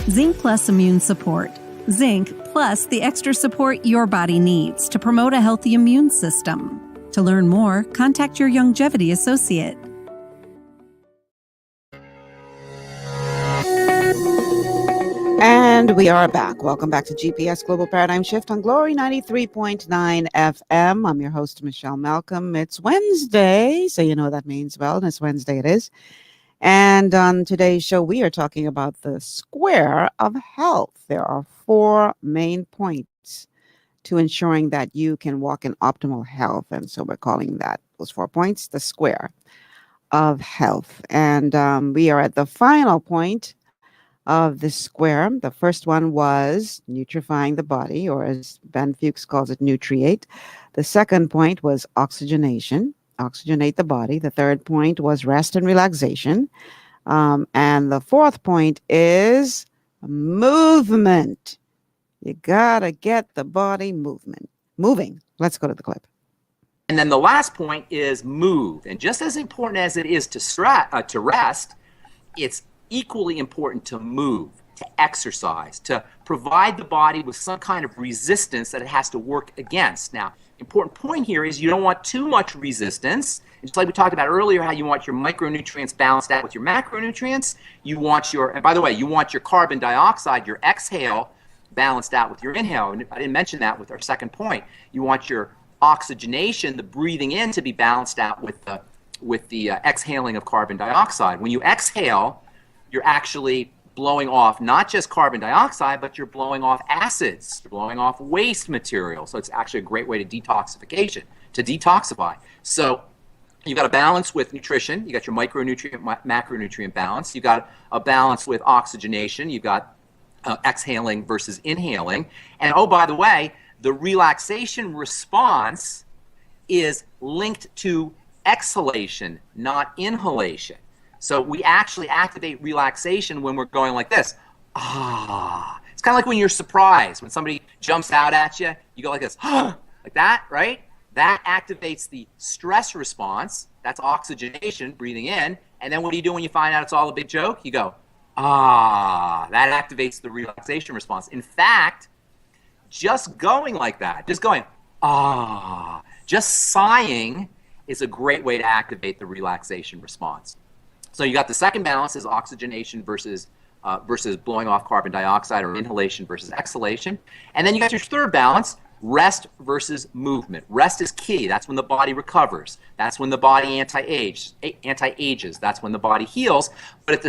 Zinc Plus Immune Support. Zinc plus the extra support your body needs to promote a healthy immune system. To learn more, contact your Longevity associate. And we are back. Welcome back to GPS Global Paradigm Shift on Glory 93.9 FM. I'm your host, Michelle Malcolm. It's Wednesday, so you know that means Wellness Wednesday it is. And on today's show, we are talking about the square of health. There are 4 main points to ensuring that you can walk in optimal health. And so we're calling those 4 points the square of health. And we are at the final point of the square. The first one was nutrifying the body, or as Ben Fuchs calls it, nutriate. The second point was oxygenate the body. The third point was rest and relaxation. And the fourth point is movement. You gotta get the body moving. Let's go to the clip. And then the last point is move. And just as important as it is to rest, it's equally important to move, to exercise, to provide the body with some kind of resistance that it has to work against. Now, important point here is you don't want too much resistance. And just like we talked about earlier, how you want your micronutrients balanced out with your macronutrients, and by the way, you want your carbon dioxide, your exhale, balanced out with your inhale. And I didn't mention that with our second point. You want your oxygenation, the breathing in, to be balanced out with the exhaling of carbon dioxide. When you exhale, you're actually blowing off not just carbon dioxide, but you're blowing off acids, you're blowing off waste material. So it's actually a great way to detoxify. So you've got a balance with nutrition. You got your micronutrient, macronutrient balance. You've got a balance with oxygenation. You've got exhaling versus inhaling. And oh, by the way, the relaxation response is linked to exhalation, not inhalation. So we actually activate relaxation when we're going like this. Ah. It's kind of like when you're surprised. When somebody jumps out at you, you go like this. Like that, right? That activates the stress response. That's oxygenation, breathing in. And then what do you do when you find out it's all a big joke? You go, ah. That activates the relaxation response. In fact, just going like that, just going, ah, just sighing is a great way to activate the relaxation response. So you got the second balance is oxygenation versus blowing off carbon dioxide, or inhalation versus exhalation. And then you got your third balance, rest versus movement. Rest is key. That's when the body recovers. That's when the body anti-ages. That's when the body heals. But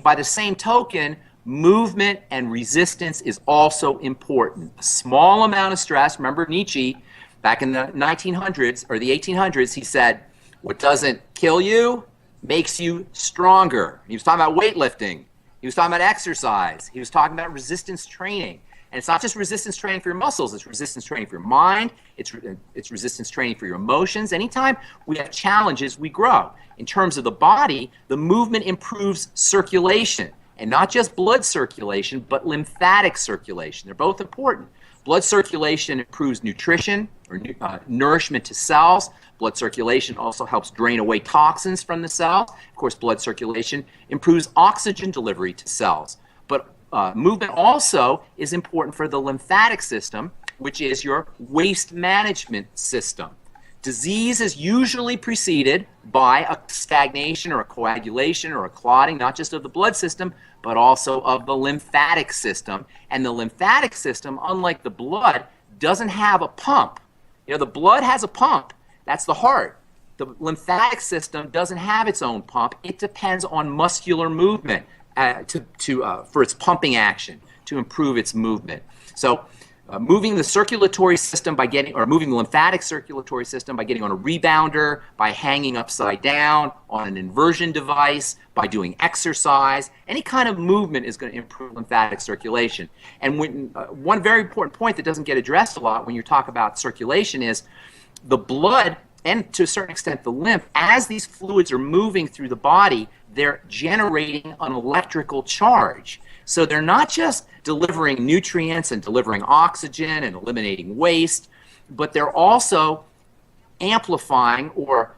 by the same token, movement and resistance is also important. A small amount of stress. Remember Nietzsche, back in the 1900s or the 1800s, he said, what doesn't kill you makes you stronger. He was talking about weightlifting. He was talking about exercise. He was talking about resistance training. And it's not just resistance training for your muscles. It's resistance training for your mind. It's resistance training for your emotions. Anytime we have challenges, we grow. In terms of the body, the movement improves circulation. And not just blood circulation, but lymphatic circulation. They're both important. Blood circulation improves nutrition, or nourishment to cells. Blood circulation also helps drain away toxins from the cells. Of course, blood circulation improves oxygen delivery to cells. But movement also is important for the lymphatic system, which is your waste management system. Disease is usually preceded by a stagnation or a coagulation or a clotting, not just of the blood system, but also of the lymphatic system. And the lymphatic system, unlike the blood, doesn't have a pump. You know, the blood has a pump. That's the heart. The lymphatic system doesn't have its own pump. It depends on muscular movement for its pumping action, to improve its movement. So moving the circulatory system moving the lymphatic circulatory system by getting on a rebounder, by hanging upside down, on an inversion device, by doing exercise, any kind of movement is going to improve lymphatic circulation. And one very important point that doesn't get addressed a lot when you talk about circulation is the blood, and to a certain extent the lymph, as these fluids are moving through the body, they're generating an electrical charge. So they're not just delivering nutrients and delivering oxygen and eliminating waste, but they're also amplifying or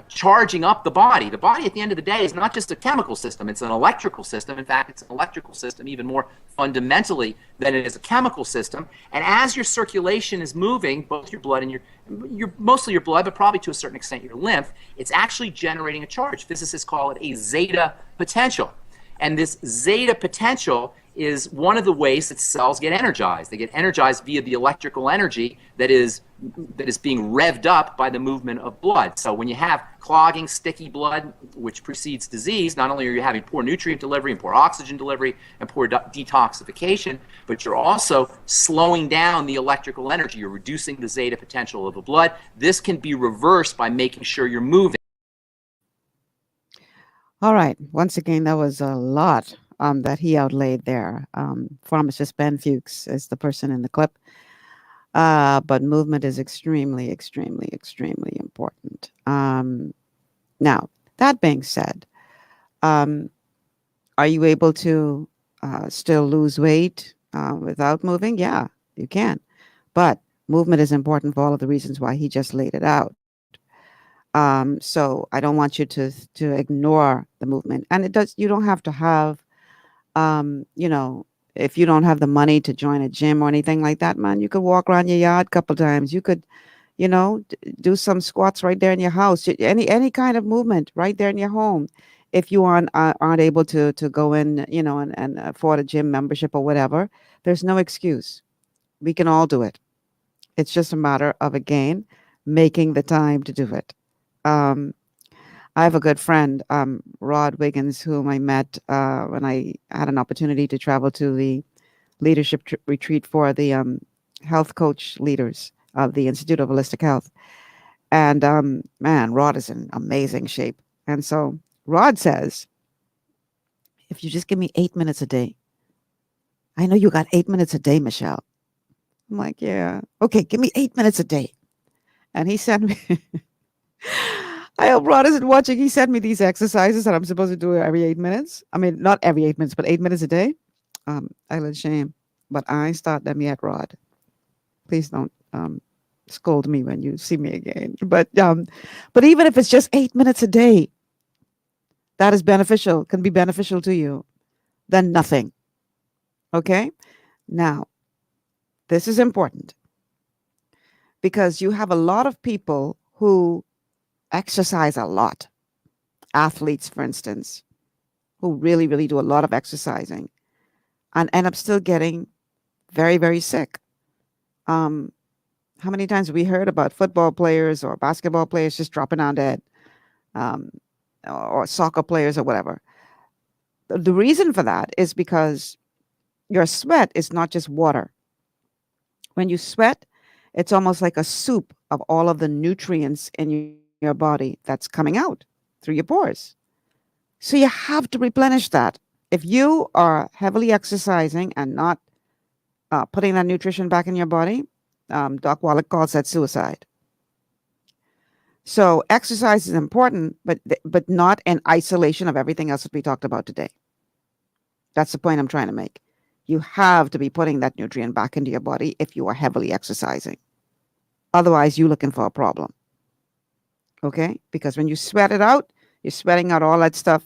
charging up the body. The body at the end of the day is not just a chemical system, it's an electrical system. In fact, it's an electrical system even more fundamentally than it is a chemical system. And as your circulation is moving, both your blood and your mostly your blood, but probably to a certain extent your lymph, it's actually generating a charge. Physicists call it a zeta potential. And this zeta potential is one of the ways that cells get energized. They get energized via the electrical energy that is being revved up by the movement of blood. So when you have clogging, sticky blood, which precedes disease, not only are you having poor nutrient delivery and poor oxygen delivery and poor detoxification, but you're also slowing down the electrical energy. You're reducing the zeta potential of the blood. This can be reversed by making sure you're moving. All right. Once again, that was a lot that he outlaid there. Pharmacist Ben Fuchs is the person in the clip. But movement is extremely, extremely, extremely important. Now, that being said, are you able to still lose weight without moving? Yeah, you can. But movement is important for all of the reasons why he just laid it out. So I don't want you to ignore the movement. And you don't have to have, if you don't have the money to join a gym or anything like that, man, you could walk around your yard a couple times. You could, do some squats right there in your house. Any kind of movement right there in your home. If you aren't able to go in, and afford a gym membership or whatever, there's no excuse. We can all do it. It's just a matter of, again, making the time to do it. I have a good friend, Rod Wiggins, whom I met when I had an opportunity to travel to the leadership retreat for the health coach leaders of the Institute of Holistic Health. And man, Rod is in amazing shape. And so Rod says, if you just give me 8 minutes a day, I know you got 8 minutes a day, Michelle. I'm like, yeah. Okay, give me 8 minutes a day. And he sent me... I hope Rod isn't watching. He sent me these exercises that I'm supposed to do every 8 minutes. I mean, not every 8 minutes, but 8 minutes a day. I let shame. But I ain't start them yet, Rod. Please don't scold me when you see me again. But even if it's just 8 minutes a day, that is beneficial, can be beneficial to you, then nothing. Okay? Now, this is important because you have a lot of people who exercise a lot. Athletes, for instance, who really, really do a lot of exercising and end up still getting very, very sick. How many times have we heard about football players or basketball players just dropping down dead, or soccer players or whatever? The reason for that is because your sweat is not just water. When you sweat, it's almost like a soup of all of the nutrients in your body that's coming out through your pores. So you have to replenish that. If you are heavily exercising and not putting that nutrition back in your body, Doc Wallach calls that suicide. So exercise is important, but not in isolation of everything else that we talked about today. That's the point I'm trying to make. You have to be putting that nutrient back into your body if you are heavily exercising. Otherwise, you're looking for a problem. Okay? Because when you sweat it out, you're sweating out all that stuff.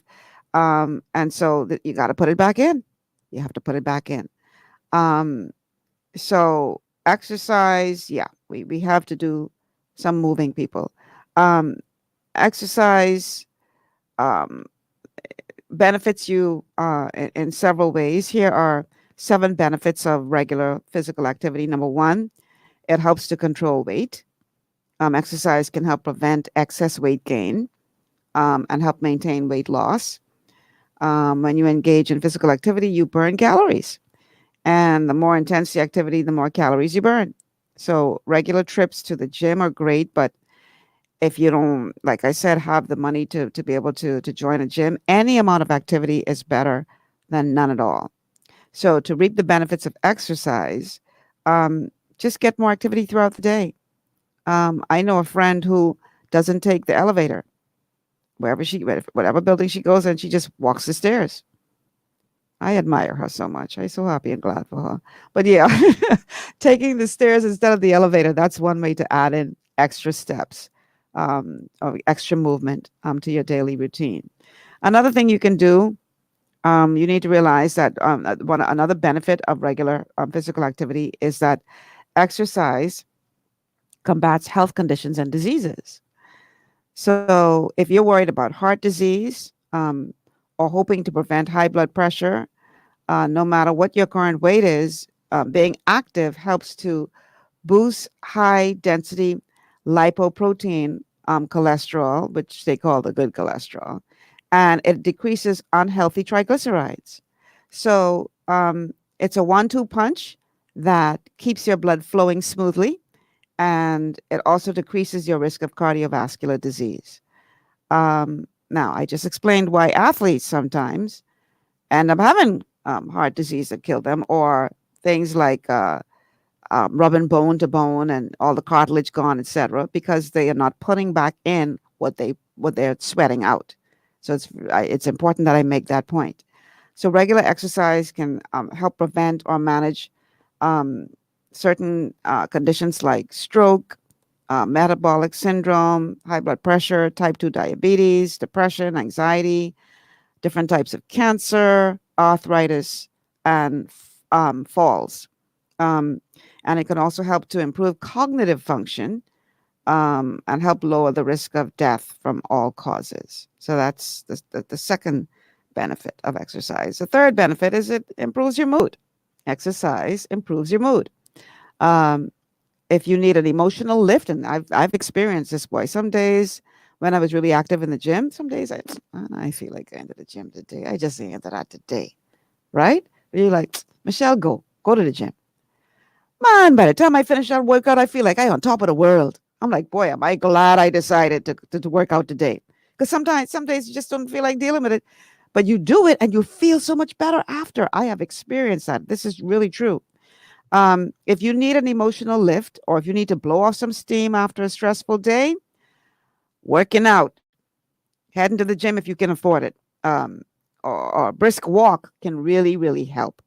And so you got to put it back in. You have to put it back in. So exercise, yeah, we have to do some moving, people. Exercise benefits you in several ways. Here are 7 benefits of regular physical activity. Number 1, it helps to control weight. Exercise can help prevent excess weight gain and help maintain weight loss. When you engage in physical activity, you burn calories. And the more intense the activity, the more calories you burn. So regular trips to the gym are great, but if you don't, like I said, have the money to be able to join a gym, any amount of activity is better than none at all. So to reap the benefits of exercise, just get more activity throughout the day. I know a friend who doesn't take the elevator. Whatever building she goes in, she just walks the stairs. I admire her so much. I'm so happy and glad for her. But yeah, taking the stairs instead of the elevator, that's one way to add in extra steps. of extra movement to your daily routine. Another thing you can do, you need to realize that another benefit of regular physical activity is that exercise combats health conditions and diseases. So if you're worried about heart disease or hoping to prevent high blood pressure, no matter what your current weight is, being active helps to boost high density lipoprotein cholesterol, which they call the good cholesterol, and it decreases unhealthy triglycerides. So it's a 1-2 punch that keeps your blood flowing smoothly, and it also decreases your risk of cardiovascular disease. Now, I just explained why athletes sometimes end up having heart disease that kill them, or things like rubbing bone to bone and all the cartilage gone, etc., because they are not putting back in what they're sweating out. So it's important that I make that point. So regular exercise can help prevent or manage certain conditions like stroke, metabolic syndrome, high blood pressure, type 2 diabetes, depression, anxiety, different types of cancer, arthritis, and falls. And it can also help to improve cognitive function and help lower the risk of death from all causes. So that's the second benefit of exercise. The third benefit is it improves your mood. Exercise improves your mood. If you need an emotional lift, and I've experienced this, boy, some days when I was really active in the gym, some days I feel like going to the gym today. I just ain't into that today, right? You're like, Michelle, go to the gym. Man, by the time I finish that workout, I feel like I'm on top of the world. I'm like, boy, am I glad I decided to work out today. Because some days you just don't feel like dealing with it. But you do it and you feel so much better after. I have experienced that. This is really true. If you need an emotional lift, or if you need to blow off some steam after a stressful day, working out, heading to the gym if you can afford it, or a brisk walk can really, really help.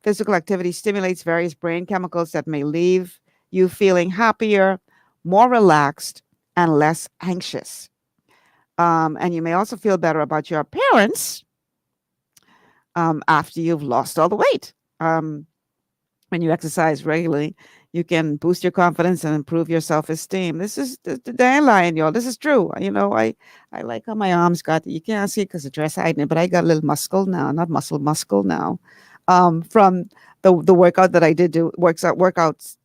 Physical activity stimulates various brain chemicals that may leave you feeling happier, more relaxed, and less anxious. And you may also feel better about your appearance after you've lost all the weight. When you exercise regularly, you can boost your confidence and improve your self-esteem. This is the dandelion, y'all. This is true. You know, I like how my arms got, you can't see it because the dress hiding it, but I got a little muscle now, not muscle now. From the workout that I did do, workouts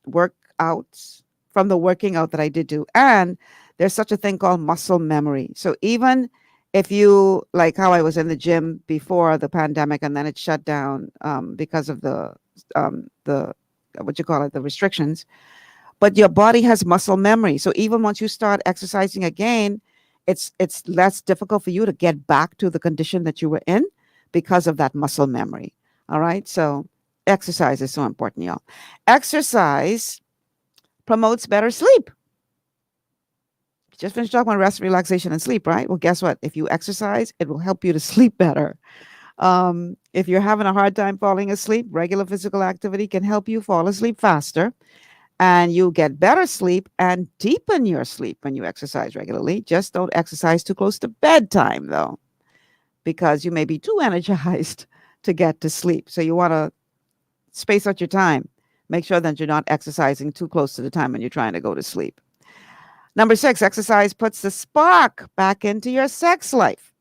from the working out that I did do. And there's such a thing called muscle memory. So even if you, like how I was in the gym before the pandemic and then it shut down because of the the restrictions, but your body has muscle memory. So even once you start exercising again, it's less difficult for you to get back to the condition that you were in because of that muscle memory. All right. So exercise is so important, y'all. Exercise promotes better sleep. Just finished talking about rest, relaxation, and sleep, right? Well, guess what? If you exercise, it will help you to sleep better. If you're having a hard time falling asleep, regular physical activity can help you fall asleep faster, and you get better sleep and deepen your sleep when you exercise regularly. Just don't exercise too close to bedtime, though, because you may be too energized to get to sleep. So you want to space out your time. Make sure that you're not exercising too close to the time when you're trying to go to sleep. Number 6, exercise puts the spark back into your sex life.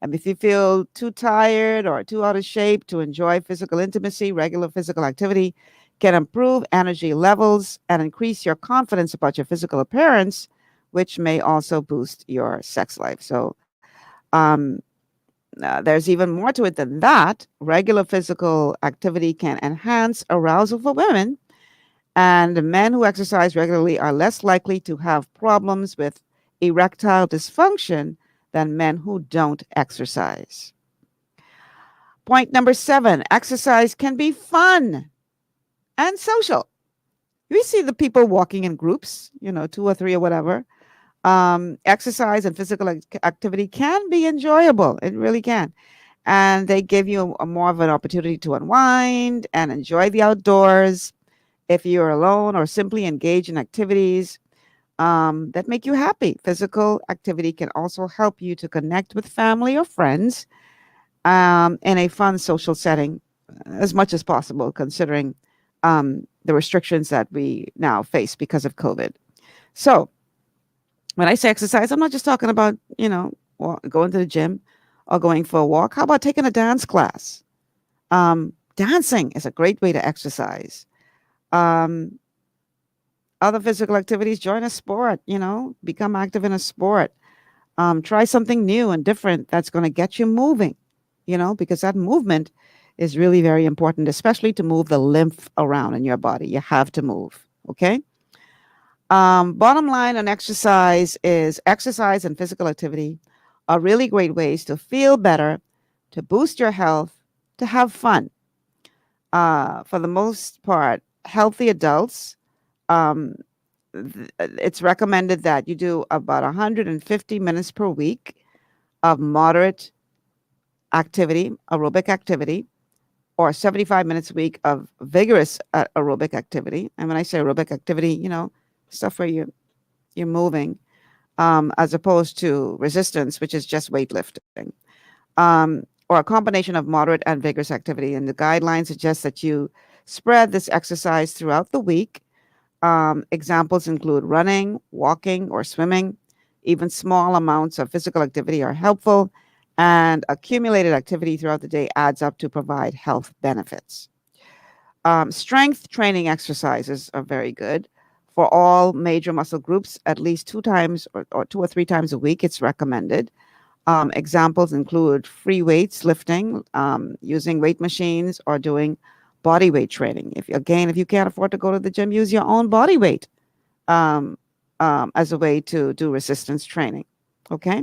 And if you feel too tired or too out of shape to enjoy physical intimacy, regular physical activity can improve energy levels and increase your confidence about your physical appearance, which may also boost your sex life. So there's even more to it than that. Regular physical activity can enhance arousal for women, and men who exercise regularly are less likely to have problems with erectile dysfunction than men who don't exercise. Point number 7, exercise can be fun and social. We see the people walking in groups, 2 or 3 or whatever. Exercise and physical activity can be enjoyable. It really can. And they give you more of an opportunity to unwind and enjoy the outdoors. If you're alone or simply engage in activities that make you happy. Physical activity can also help you to connect with family or friends in a fun social setting as much as possible, considering the restrictions that we now face because of COVID. So when I say exercise, I'm not just talking about, going to the gym or going for a walk. How about taking a dance class? Dancing is a great way to exercise. Other physical activities, join a sport, become active in a sport. Try something new and different that's going to get you moving, because that movement is really very important, especially to move the lymph around in your body. You have to move, okay? Bottom line on exercise is exercise and physical activity are really great ways to feel better, to boost your health, to have fun. For the most part, healthy adults, it's recommended that you do about 150 minutes per week of moderate activity, aerobic activity, or 75 minutes a week of vigorous aerobic activity. And when I say aerobic activity, stuff where you're moving, as opposed to resistance, which is just weightlifting, or a combination of moderate and vigorous activity. And the guidelines suggest that you spread this exercise throughout the week. Examples include running, walking, or swimming. Even small amounts of physical activity are helpful, and accumulated activity throughout the day adds up to provide health benefits. Strength training exercises are very good for all major muscle groups, at least 2 times or 2 or 3 times a week. It's recommended. Examples include free weights lifting, using weight machines, or doing body weight training. If you can't afford to go to the gym, use your own body weight as a way to do resistance training. Okay.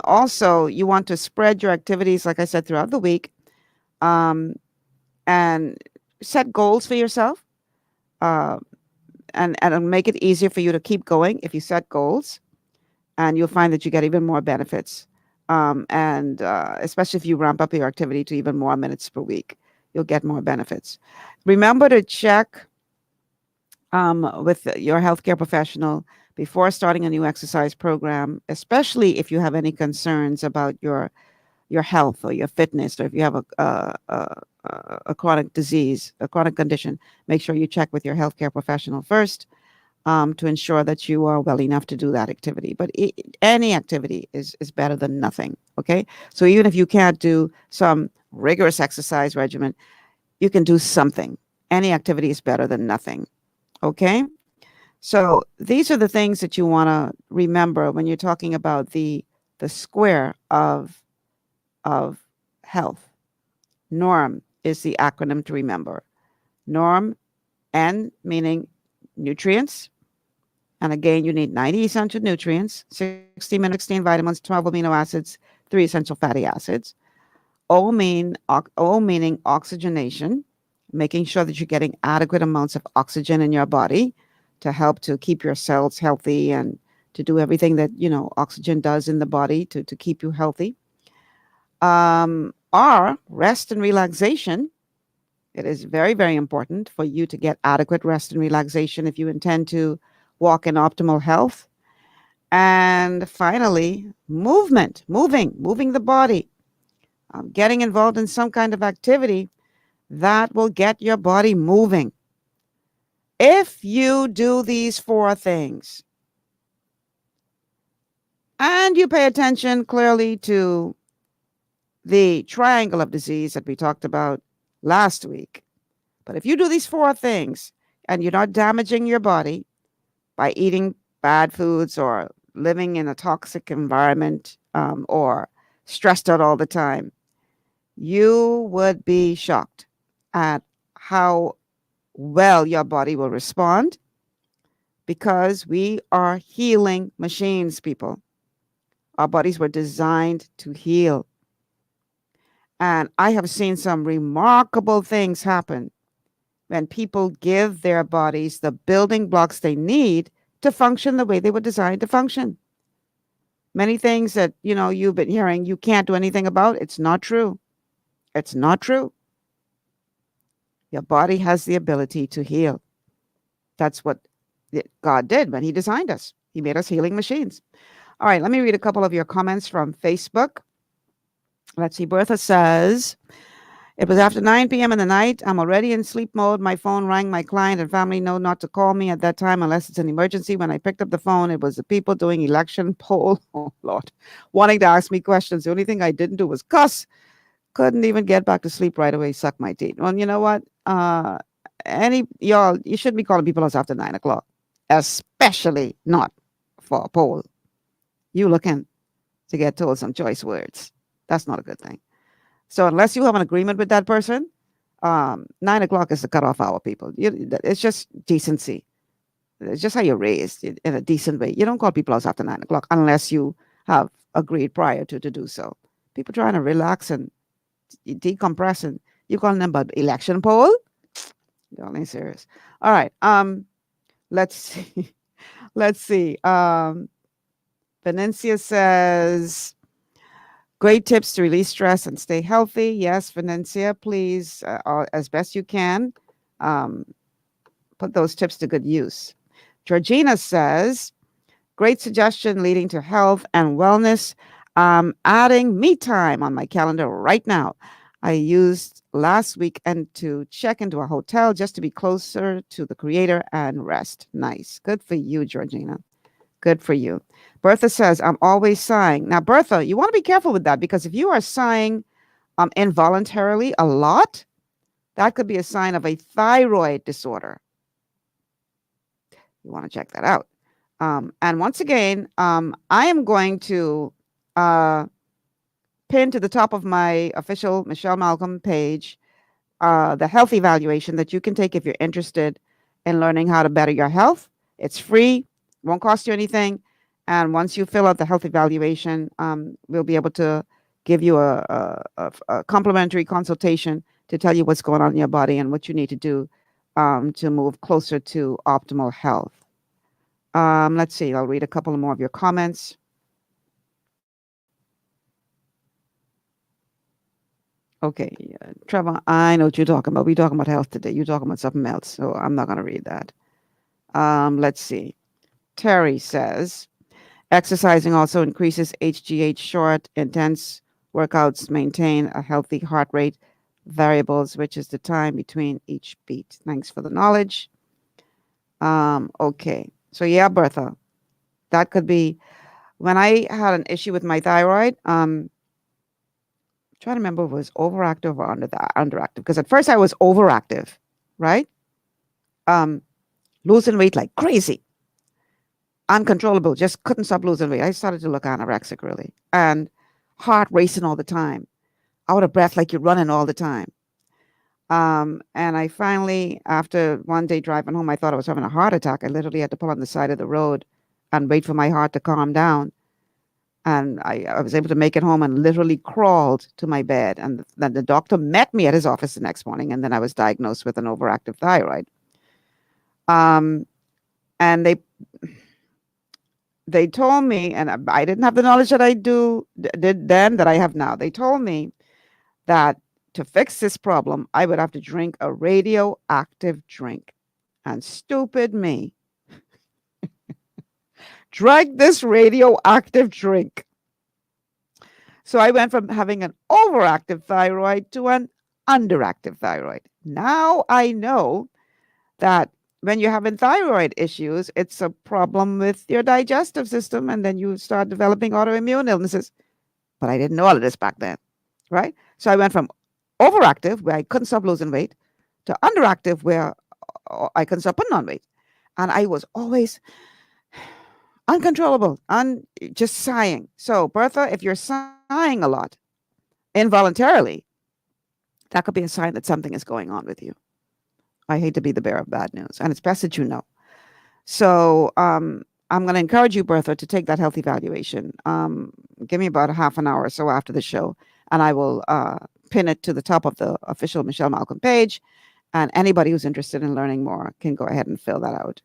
Also, you want to spread your activities, like I said, throughout the week, and set goals for yourself, and it'll make it easier for you to keep going if you set goals, and you'll find that you get even more benefits. Especially if you ramp up your activity to even more minutes per week, you'll get more benefits. Remember to check with your healthcare professional before starting a new exercise program, especially if you have any concerns about your health or your fitness, or if you have a chronic disease, a chronic condition. Make sure you check with your healthcare professional first to ensure that you are well enough to do that activity. But any activity is better than nothing, okay? So even if you can't do some rigorous exercise regimen, you can do something. Any activity is better than nothing, okay? So these are the things that you want to remember when you're talking about the square of health. NORM is the acronym to remember. NORM, N meaning nutrients. And again, you need 90 essential nutrients, 60 minerals, 16 vitamins, 12 amino acids, 3 essential fatty acids. O meaning oxygenation, making sure that you're getting adequate amounts of oxygen in your body to help to keep your cells healthy and to do everything that, oxygen does in the body to keep you healthy. R, rest and relaxation. It is very, very important for you to get adequate rest and relaxation if you intend to walk in optimal health. And finally, moving the body, getting involved in some kind of activity that will get your body moving. If you do these 4 things and you pay attention clearly to the triangle of disease that we talked about last week, but if you do these 4 things and you're not damaging your body by eating bad foods or living in a toxic environment or stressed out all the time, you would be shocked at how well your body will respond, because we are healing machines, people. Our bodies were designed to heal. And I have seen some remarkable things happen when people give their bodies the building blocks they need to function the way they were designed to function. Many things that, you've been hearing you can't do anything about, it's not true. It's not true. Your body has the ability to heal. That's what God did when he designed us. He made us healing machines. All right, let me read a couple of your comments from Facebook. Let's see. Bertha says, it was after 9 p.m. in the night. I'm already in sleep mode. My phone rang. My client and family know not to call me at that time unless it's an emergency. When I picked up the phone, it was the people doing election poll. Oh, Lord. Wanting to ask me questions. The only thing I didn't do was cuss. Couldn't even get back to sleep right away. Suck my teeth. Well, you know what? Y'all, you shouldn't be calling people us after 9 o'clock, especially not for a poll. You looking to get told some choice words. That's not a good thing. So unless you have an agreement with that person, 9 o'clock is the cutoff hour, people. It's just decency. It's just how you're raised in a decent way. You don't call people out after 9 o'clock unless you have agreed prior to do so. People trying to relax and decompress, and you calling them about election poll? Y'all ain't serious. All right. Let's see. Let's see. Venencia says, great tips to release stress and stay healthy. Yes, Venencia, please, as best you can, put those tips to good use. Georgina says, great suggestion leading to health and wellness. Adding me time on my calendar right now. I used last weekend to check into a hotel just to be closer to the creator and rest. Nice. Good for you, Georgina. Good for you. Bertha says, I'm always sighing. Now, Bertha, you want to be careful with that, because if you are sighing involuntarily a lot, that could be a sign of a thyroid disorder. You want to check that out. And once again, I am going to pin to the top of my official Michelle Malcolm page the health evaluation that you can take if you're interested in learning how to better your health. It's free, won't cost you anything. And once you fill out the health evaluation, we'll be able to give you a complimentary consultation to tell you what's going on in your body and what you need to do to move closer to optimal health. Let's see, I'll read a couple more of your comments. Okay, Trevor, I know what you're talking about. We're talking about health today. You're talking about something else, so I'm not going to read that. Let's see. Terry says, exercising also increases HGH. Short, intense workouts maintain a healthy heart rate variables, which is the time between each beat. Thanks for the knowledge. Okay, so yeah, Bertha, that could be when I had an issue with my thyroid. Trying to remember if it was overactive or underactive, because at first I was overactive, right? Losing weight like crazy, uncontrollable, just couldn't stop losing weight. I started to look anorexic, really, and heart racing all the time, out of breath like you're running all the time. And I finally, after one day driving home, I thought I was having a heart attack. I literally had to pull on the side of the road and wait for my heart to calm down. And I was able to make it home and literally crawled to my bed. And then the doctor met me at his office the next morning. And then I was diagnosed with an overactive thyroid. And they told me, and I didn't have the knowledge that I did then that I have now. They told me that to fix this problem, I would have to drink a radioactive drink. And stupid me drank this radioactive drink. So I went from having an overactive thyroid to an underactive thyroid. Now I know that when you're having thyroid issues, it's a problem with your digestive system, and then you start developing autoimmune illnesses. But I didn't know all of this back then, right? So I went from overactive, where I couldn't stop losing weight, to underactive, where I couldn't stop putting on weight. And I was always uncontrollable, just sighing. So, Bertha, if you're sighing a lot involuntarily, that could be a sign that something is going on with you. I hate to be the bearer of bad news, and it's best that you know. So, I'm going to encourage you, Bertha, to take that health evaluation. Give me about a half an hour or so after the show, and I will pin it to the top of the official Michelle Malcolm page, and anybody who's interested in learning more can go ahead and fill that out.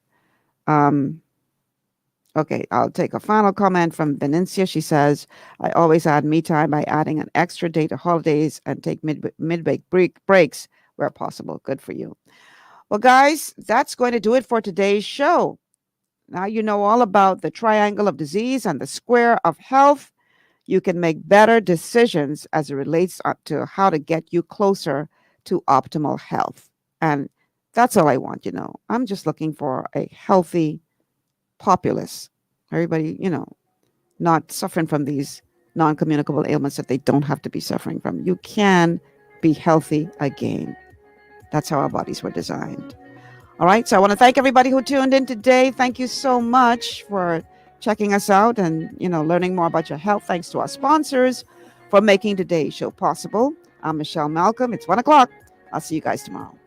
Okay, I'll take a final comment from Venencia. She says, I always add me time by adding an extra day to holidays and take mid-week breaks where possible. Good for you. Well, guys, that's going to do it for today's show. Now you know all about the triangle of disease and the square of health. You can make better decisions as it relates to how to get you closer to optimal health. And that's all I want, I'm just looking for a healthy populace. Everybody, not suffering from these non-communicable ailments that they don't have to be suffering from. You can be healthy again. That's how our bodies were designed. All right. So I want to thank everybody who tuned in today. Thank you so much for checking us out and, learning more about your health. Thanks to our sponsors for making today's show possible. I'm Michelle Malcolm. It's 1:00. I'll see you guys tomorrow.